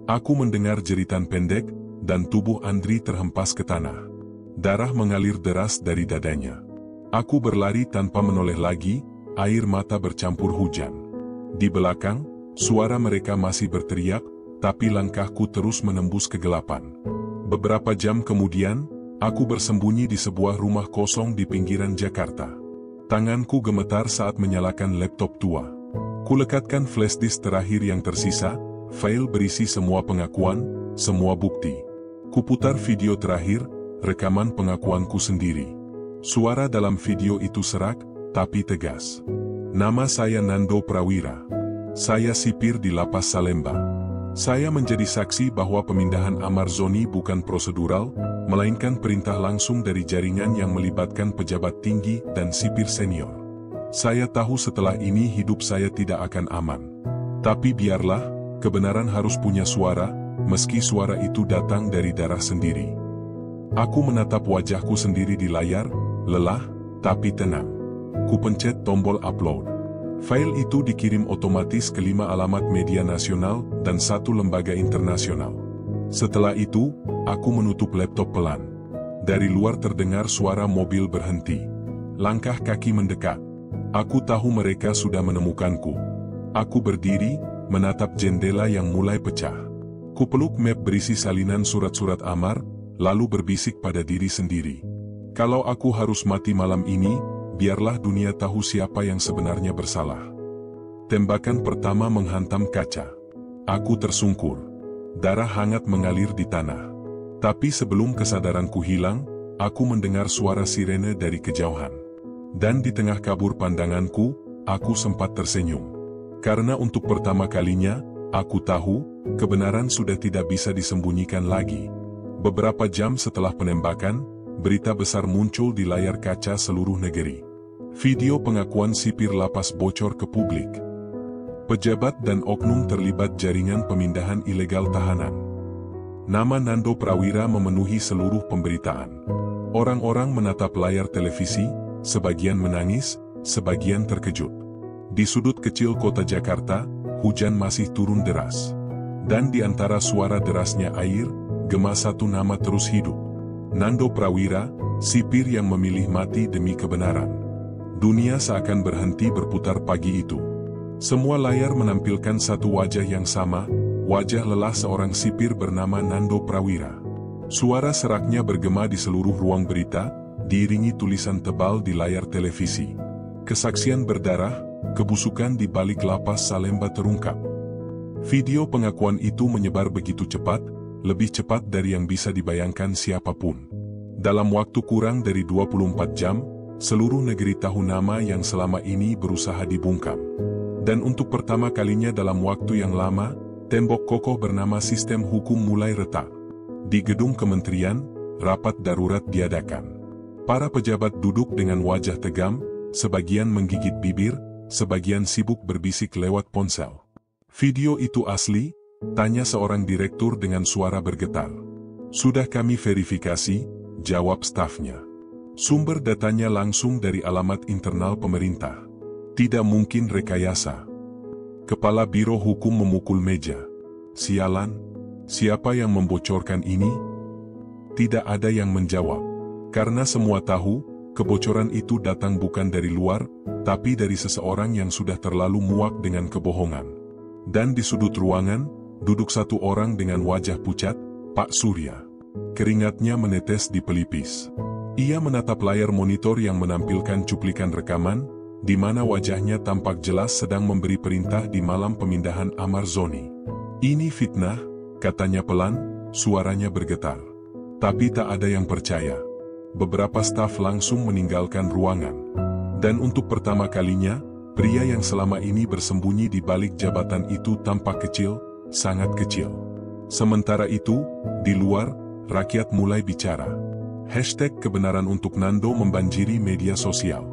Aku mendengar jeritan pendek, dan tubuh Andri terhempas ke tanah. Darah mengalir deras dari dadanya. Aku berlari tanpa menoleh lagi, air mata bercampur hujan. Di belakang, suara mereka masih berteriak, tapi langkahku terus menembus kegelapan. Beberapa jam kemudian, aku bersembunyi di sebuah rumah kosong di pinggiran Jakarta. Tanganku gemetar saat menyalakan laptop tua. Kulekatkan flash disk terakhir yang tersisa, file berisi semua pengakuan, semua bukti. Kuputar video terakhir, rekaman pengakuanku sendiri. Suara dalam video itu serak, tapi tegas. "Nama saya Nando Prawira. Saya sipir di Lapas Salemba. Saya menjadi saksi bahwa pemindahan Amar Zoni bukan prosedural, melainkan perintah langsung dari jaringan yang melibatkan pejabat tinggi dan sipir senior. Saya tahu setelah ini hidup saya tidak akan aman. Tapi biarlah, kebenaran harus punya suara, meski suara itu datang dari darah sendiri." Aku menatap wajahku sendiri di layar, lelah, tapi tenang. Kupencet tombol upload. File itu dikirim otomatis ke 5 alamat media nasional dan 1 lembaga internasional. Setelah itu, aku menutup laptop pelan. Dari luar terdengar suara mobil berhenti. Langkah kaki mendekat. Aku tahu mereka sudah menemukanku. Aku berdiri, menatap jendela yang mulai pecah. Kupeluk map berisi salinan surat-surat Amar, lalu berbisik pada diri sendiri. Kalau aku harus mati malam ini, biarlah dunia tahu siapa yang sebenarnya bersalah. Tembakan pertama menghantam kaca. Aku tersungkur. Darah hangat mengalir di tanah. Tapi sebelum kesadaranku hilang, aku mendengar suara sirene dari kejauhan. Dan di tengah kabur pandanganku, aku sempat tersenyum. Karena untuk pertama kalinya, aku tahu, kebenaran sudah tidak bisa disembunyikan lagi. Beberapa jam setelah penembakan, berita besar muncul di layar kaca seluruh negeri. Video pengakuan sipir lapas bocor ke publik. Pejabat dan oknum terlibat jaringan pemindahan ilegal tahanan. Nama Nando Prawira memenuhi seluruh pemberitaan. Orang-orang menatap layar televisi, sebagian menangis, sebagian terkejut. Di sudut kecil kota Jakarta, hujan masih turun deras. Dan di antara suara derasnya air, gema satu nama terus hidup. Nando Prawira, sipir yang memilih mati demi kebenaran. Dunia seakan berhenti berputar pagi itu. Semua layar menampilkan satu wajah yang sama, wajah lelah seorang sipir bernama Nando Prawira. Suara seraknya bergema di seluruh ruang berita, diiringi tulisan tebal di layar televisi. Kesaksian berdarah, kebusukan di balik lapas Salemba terungkap. Video pengakuan itu menyebar begitu cepat, lebih cepat dari yang bisa dibayangkan siapapun. Dalam waktu kurang dari 24 jam, seluruh negeri tahu nama yang selama ini berusaha dibungkam. Dan untuk pertama kalinya dalam waktu yang lama, tembok kokoh bernama sistem hukum mulai retak. Di gedung kementerian, rapat darurat diadakan. Para pejabat duduk dengan wajah tegam, sebagian menggigit bibir, sebagian sibuk berbisik lewat ponsel. Video itu asli? Tanya seorang direktur dengan suara bergetar. Sudah kami verifikasi, jawab stafnya. Sumber datanya langsung dari alamat internal pemerintah. Tidak mungkin rekayasa. Kepala Biro Hukum memukul meja. Sialan, siapa yang membocorkan ini? Tidak ada yang menjawab. Karena semua tahu, kebocoran itu datang bukan dari luar, tapi dari seseorang yang sudah terlalu muak dengan kebohongan. Dan di sudut ruangan, duduk satu orang dengan wajah pucat, Pak Surya. Keringatnya menetes di pelipis. Ia menatap layar monitor yang menampilkan cuplikan rekaman, di mana wajahnya tampak jelas sedang memberi perintah di malam pemindahan Amar Zoni. Ini fitnah, katanya pelan, suaranya bergetar. Tapi tak ada yang percaya. Beberapa staf langsung meninggalkan ruangan. Dan untuk pertama kalinya, pria yang selama ini bersembunyi di balik jabatan itu tampak kecil, sangat kecil. Sementara itu, di luar, rakyat mulai bicara. Hashtag kebenaran untuk Nando membanjiri media sosial.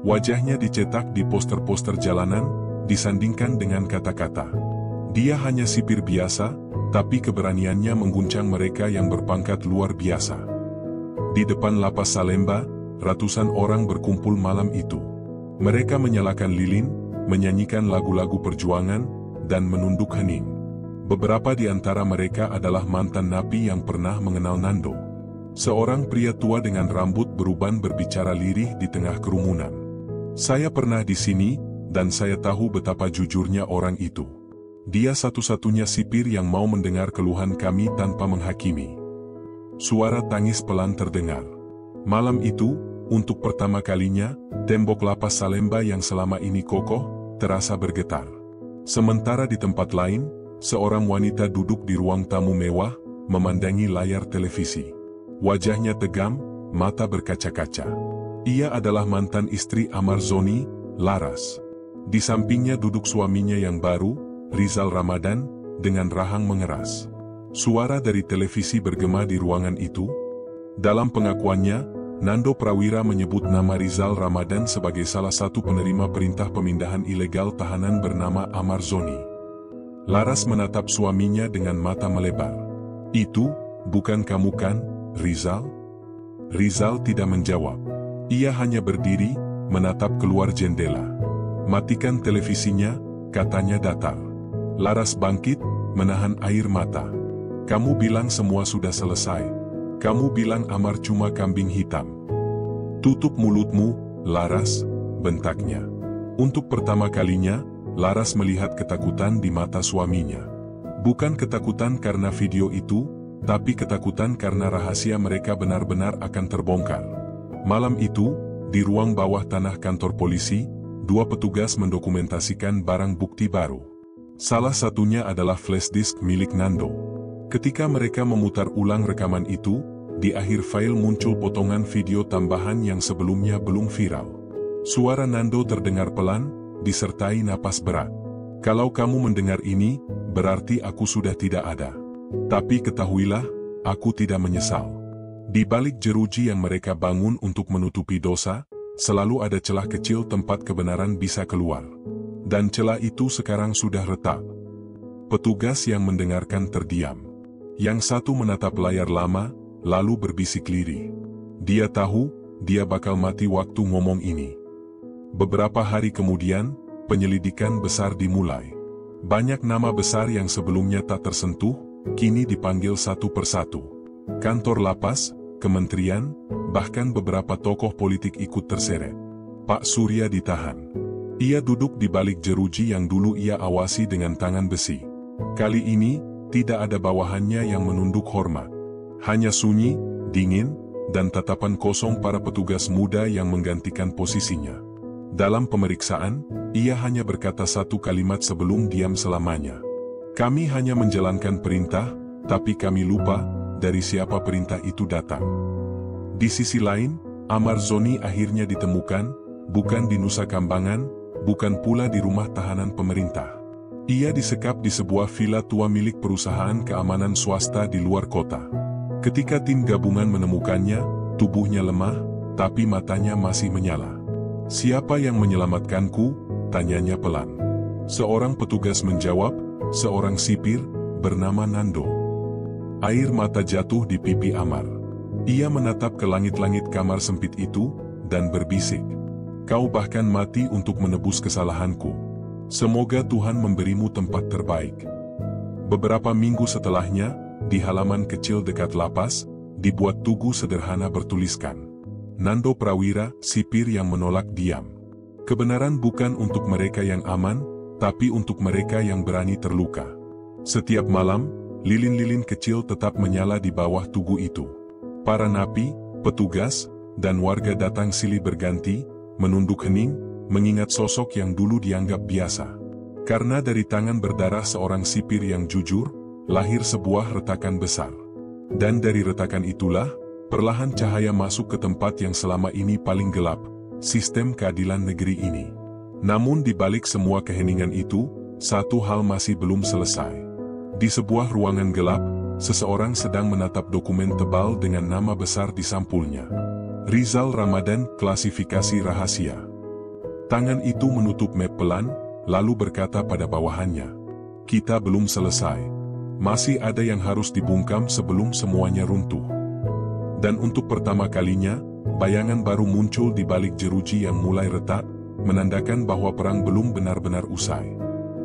Wajahnya dicetak di poster-poster jalanan, disandingkan dengan kata-kata. Dia hanya sipir biasa, tapi keberaniannya mengguncang mereka yang berpangkat luar biasa. Di depan lapas Salemba, ratusan orang berkumpul malam itu. Mereka menyalakan lilin, menyanyikan lagu-lagu perjuangan, dan menunduk hening. Beberapa di antara mereka adalah mantan napi yang pernah mengenal Nando. Seorang pria tua dengan rambut beruban berbicara lirih di tengah kerumunan. Saya pernah di sini, dan saya tahu betapa jujurnya orang itu. Dia satu-satunya sipir yang mau mendengar keluhan kami tanpa menghakimi. Suara tangis pelan terdengar. Malam itu, untuk pertama kalinya, tembok lapas Salemba yang selama ini kokoh, terasa bergetar. Sementara di tempat lain, seorang wanita duduk di ruang tamu mewah, memandangi layar televisi. Wajahnya tegam, mata berkaca-kaca. Ia adalah mantan istri Amar Zoni, Laras. Di sampingnya duduk suaminya yang baru, Rizal Ramadan, dengan rahang mengeras. Suara dari televisi bergema di ruangan itu. Dalam pengakuannya, Nando Prawira menyebut nama Rizal Ramadan sebagai salah satu penerima perintah pemindahan ilegal tahanan bernama Amar Zoni. Laras menatap suaminya dengan mata melebar. Itu, bukan kamu kan, Rizal? Rizal tidak menjawab. Ia hanya berdiri, menatap keluar jendela. Matikan televisinya, katanya datar. Laras bangkit, menahan air mata. Kamu bilang semua sudah selesai. Kamu bilang Amar cuma kambing hitam. Tutup mulutmu, Laras, bentaknya. Untuk pertama kalinya, Laras melihat ketakutan di mata suaminya. Bukan ketakutan karena video itu, tapi ketakutan karena rahasia mereka benar-benar akan terbongkar. Malam itu, di ruang bawah tanah kantor polisi, dua petugas mendokumentasikan barang bukti baru. Salah satunya adalah flash disk milik Nando. Ketika mereka memutar ulang rekaman itu, di akhir file muncul potongan video tambahan yang sebelumnya belum viral. Suara Nando terdengar pelan, disertai napas berat. Kalau kamu mendengar ini, berarti aku sudah tidak ada. Tapi ketahuilah, aku tidak menyesal. Di balik jeruji yang mereka bangun untuk menutupi dosa, selalu ada celah kecil tempat kebenaran bisa keluar. Dan celah itu sekarang sudah retak. Petugas yang mendengarkan terdiam. Yang satu menatap layar lama, lalu berbisik lirih. Dia tahu, dia bakal mati waktu ngomong ini. Beberapa hari kemudian, penyelidikan besar dimulai. Banyak nama besar yang sebelumnya tak tersentuh, kini dipanggil satu persatu. Kantor lapas, kementerian, bahkan beberapa tokoh politik ikut terseret. Pak Surya ditahan. Ia duduk di balik jeruji yang dulu ia awasi dengan tangan besi. Kali ini, tidak ada bawahannya yang menunduk hormat. Hanya sunyi, dingin, dan tatapan kosong para petugas muda yang menggantikan posisinya. Dalam pemeriksaan, ia hanya berkata satu kalimat sebelum diam selamanya. Kami hanya menjalankan perintah, tapi kami lupa dari siapa perintah itu datang. Di sisi lain, Amar Zoni akhirnya ditemukan, bukan di Nusa Kambangan, bukan pula di rumah tahanan pemerintah. Ia disekap di sebuah villa tua milik perusahaan keamanan swasta di luar kota. Ketika tim gabungan menemukannya, tubuhnya lemah, tapi matanya masih menyala. "Siapa yang menyelamatkanku?" tanyanya pelan. Seorang petugas menjawab, seorang sipir, bernama Nando. Air mata jatuh di pipi Amar. Ia menatap ke langit-langit kamar sempit itu, dan berbisik, "Kau bahkan mati untuk menebus kesalahanku. Semoga Tuhan memberimu tempat terbaik." Beberapa minggu setelahnya, di halaman kecil dekat lapas, dibuat tugu sederhana bertuliskan, "Nando Prawira, sipir yang menolak diam. Kebenaran bukan untuk mereka yang aman, tapi untuk mereka yang berani terluka." Setiap malam, lilin-lilin kecil tetap menyala di bawah tugu itu. Para napi, petugas, dan warga datang silih berganti, menunduk hening, mengingat sosok yang dulu dianggap biasa. Karena dari tangan berdarah seorang sipir yang jujur, lahir sebuah retakan besar. Dan dari retakan itulah, perlahan cahaya masuk ke tempat yang selama ini paling gelap, sistem keadilan negeri ini. Namun di balik semua keheningan itu, satu hal masih belum selesai. Di sebuah ruangan gelap, seseorang sedang menatap dokumen tebal dengan nama besar di sampulnya. Rizal Ramadan, klasifikasi rahasia. Tangan itu menutup map pelan, lalu berkata pada bawahannya, "Kita belum selesai. Masih ada yang harus dibungkam sebelum semuanya runtuh." Dan untuk pertama kalinya, bayangan baru muncul di balik jeruji yang mulai retak, menandakan bahwa perang belum benar-benar usai.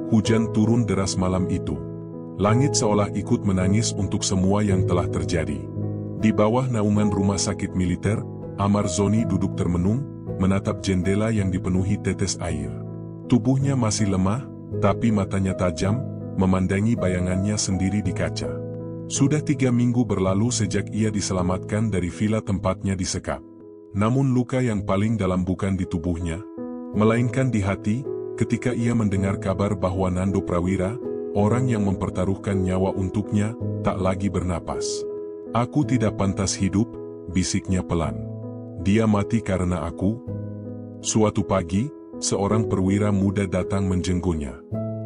Hujan turun deras malam itu. Langit seolah ikut menangis untuk semua yang telah terjadi. Di bawah naungan rumah sakit militer, Amar Zoni duduk termenung, menatap jendela yang dipenuhi tetes air. Tubuhnya masih lemah, tapi matanya tajam, memandangi bayangannya sendiri di kaca. Sudah 3 minggu berlalu sejak ia diselamatkan dari villa tempatnya disekap. Namun luka yang paling dalam bukan di tubuhnya, melainkan di hati, ketika ia mendengar kabar bahwa Nando Prawira, orang yang mempertaruhkan nyawa untuknya, tak lagi bernapas. "Aku tidak pantas hidup," bisiknya pelan. "Dia mati karena aku." Suatu pagi, seorang perwira muda datang menjenggonya.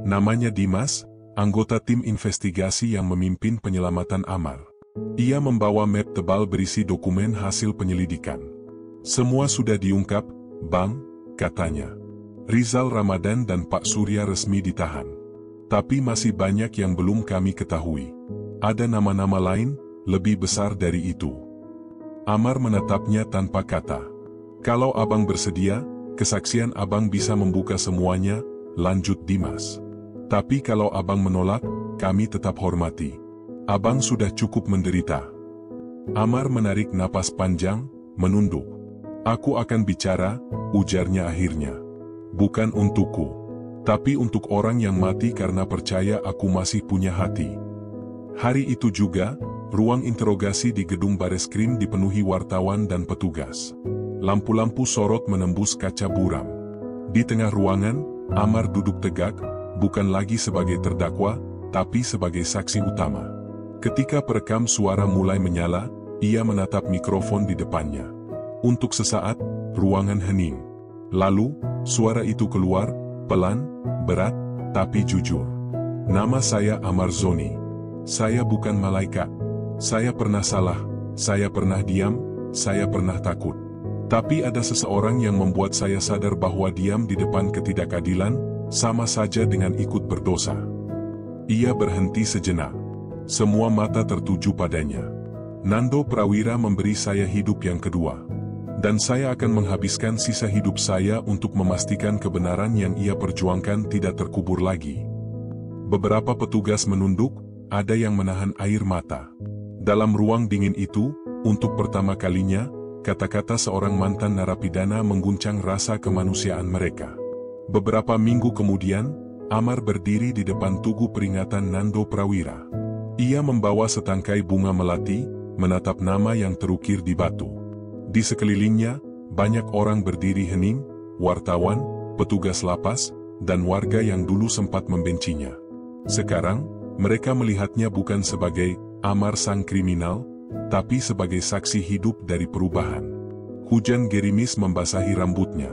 Namanya Dimas, anggota tim investigasi yang memimpin penyelamatan Amar. Ia membawa map tebal berisi dokumen hasil penyelidikan. "Semua sudah diungkap, Bang," katanya. "Rizal Ramadan dan Pak Surya resmi ditahan. Tapi masih banyak yang belum kami ketahui. Ada nama-nama lain, lebih besar dari itu." Amar menatapnya tanpa kata. "Kalau abang bersedia, kesaksian abang bisa membuka semuanya," lanjut Dimas. "Tapi kalau abang menolak, kami tetap hormati. Abang sudah cukup menderita." Amar menarik napas panjang, menunduk. "Aku akan bicara," ujarnya akhirnya. "Bukan untukku, tapi untuk orang yang mati karena percaya aku masih punya hati." Hari itu juga, ruang interogasi di gedung Bareskrim dipenuhi wartawan dan petugas. Lampu-lampu sorot menembus kaca buram. Di tengah ruangan, Amar duduk tegak, bukan lagi sebagai terdakwa, tapi sebagai saksi utama. Ketika perekam suara mulai menyala, ia menatap mikrofon di depannya. Untuk sesaat, ruangan hening. Lalu, suara itu keluar, pelan, berat, tapi jujur. Nama saya Amar Zoni. Saya bukan malaikat. Saya pernah salah, saya pernah diam, saya pernah takut. Tapi ada seseorang yang membuat saya sadar bahwa diam di depan ketidakadilan, sama saja dengan ikut berdosa. Ia berhenti sejenak. Semua mata tertuju padanya. Nando Prawira memberi saya hidup yang kedua. Dan saya akan menghabiskan sisa hidup saya untuk memastikan kebenaran yang ia perjuangkan tidak terkubur lagi. Beberapa petugas menunduk, ada yang menahan air mata. Dalam ruang dingin itu, untuk pertama kalinya, kata-kata seorang mantan narapidana mengguncang rasa kemanusiaan mereka. Beberapa minggu kemudian, Amar berdiri di depan tugu peringatan Nando Prawira. Ia membawa setangkai bunga melati, menatap nama yang terukir di batu. Di sekelilingnya, banyak orang berdiri hening, wartawan, petugas lapas, dan warga yang dulu sempat membencinya. Sekarang, mereka melihatnya bukan sebagai Amar sang kriminal, tapi sebagai saksi hidup dari perubahan. Hujan gerimis membasahi rambutnya.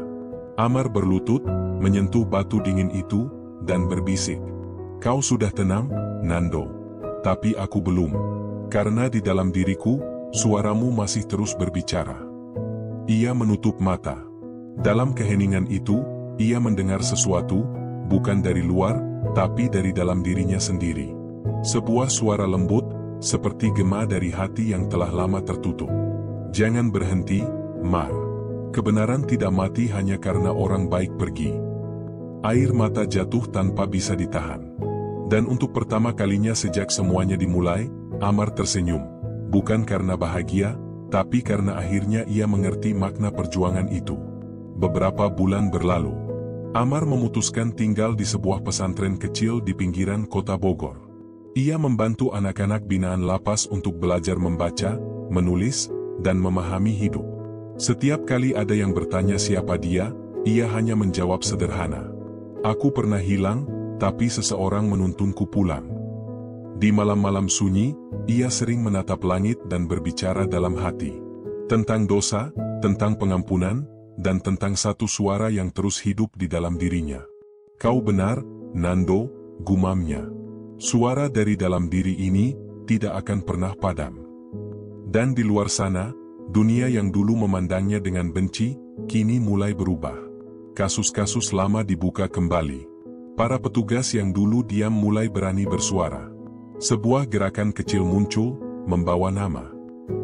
Amar berlutut, menyentuh batu dingin itu, dan berbisik. "Kau sudah tenang, Nando. Tapi aku belum. Karena di dalam diriku, suaramu masih terus berbicara." Ia menutup mata. Dalam keheningan itu, ia mendengar sesuatu, bukan dari luar, tapi dari dalam dirinya sendiri. Sebuah suara lembut, seperti gema dari hati yang telah lama tertutup. "Jangan berhenti, Mar. Kebenaran tidak mati hanya karena orang baik pergi." Air mata jatuh tanpa bisa ditahan. Dan untuk pertama kalinya sejak semuanya dimulai, Amar tersenyum. Bukan karena bahagia, tapi karena akhirnya ia mengerti makna perjuangan itu. Beberapa bulan berlalu. Amar memutuskan tinggal di sebuah pesantren kecil di pinggiran kota Bogor. Ia membantu anak-anak binaan lapas untuk belajar membaca, menulis, dan memahami hidup. Setiap kali ada yang bertanya siapa dia, ia hanya menjawab sederhana. "Aku pernah hilang, tapi seseorang menuntunku pulang." Di malam-malam sunyi, ia sering menatap langit dan berbicara dalam hati. Tentang dosa, tentang pengampunan, dan tentang satu suara yang terus hidup di dalam dirinya. "Kau benar, Nando," gumamnya. "Suara dari dalam diri ini tidak akan pernah padam." Dan di luar sana, dunia yang dulu memandangnya dengan benci, kini mulai berubah. Kasus-kasus lama dibuka kembali. Para petugas yang dulu diam mulai berani bersuara. Sebuah gerakan kecil muncul, membawa nama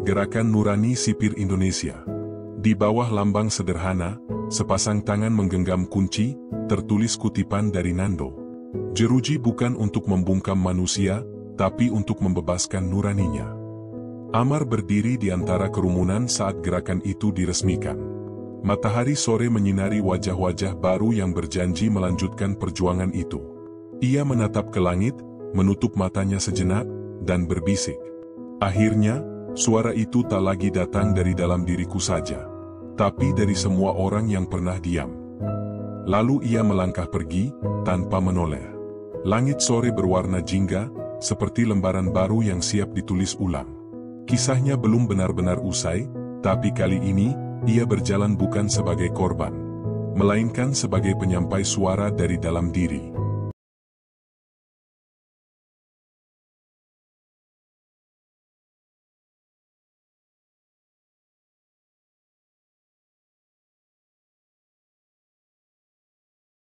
Gerakan Nurani Sipir Indonesia. Di bawah lambang sederhana, sepasang tangan menggenggam kunci, tertulis kutipan dari Nando. "Jeruji bukan untuk membungkam manusia, tapi untuk membebaskan nuraninya." Amar berdiri di antara kerumunan saat gerakan itu diresmikan. Matahari sore menyinari wajah-wajah baru yang berjanji melanjutkan perjuangan itu. Ia menatap ke langit, menutup matanya sejenak, dan berbisik. "Akhirnya, suara itu tak lagi datang dari dalam diriku saja, tapi dari semua orang yang pernah diam." Lalu ia melangkah pergi, tanpa menoleh. Langit sore berwarna jingga, seperti lembaran baru yang siap ditulis ulang. Kisahnya belum benar-benar usai, tapi kali ini, ia berjalan bukan sebagai korban, melainkan sebagai penyampai suara dari dalam diri.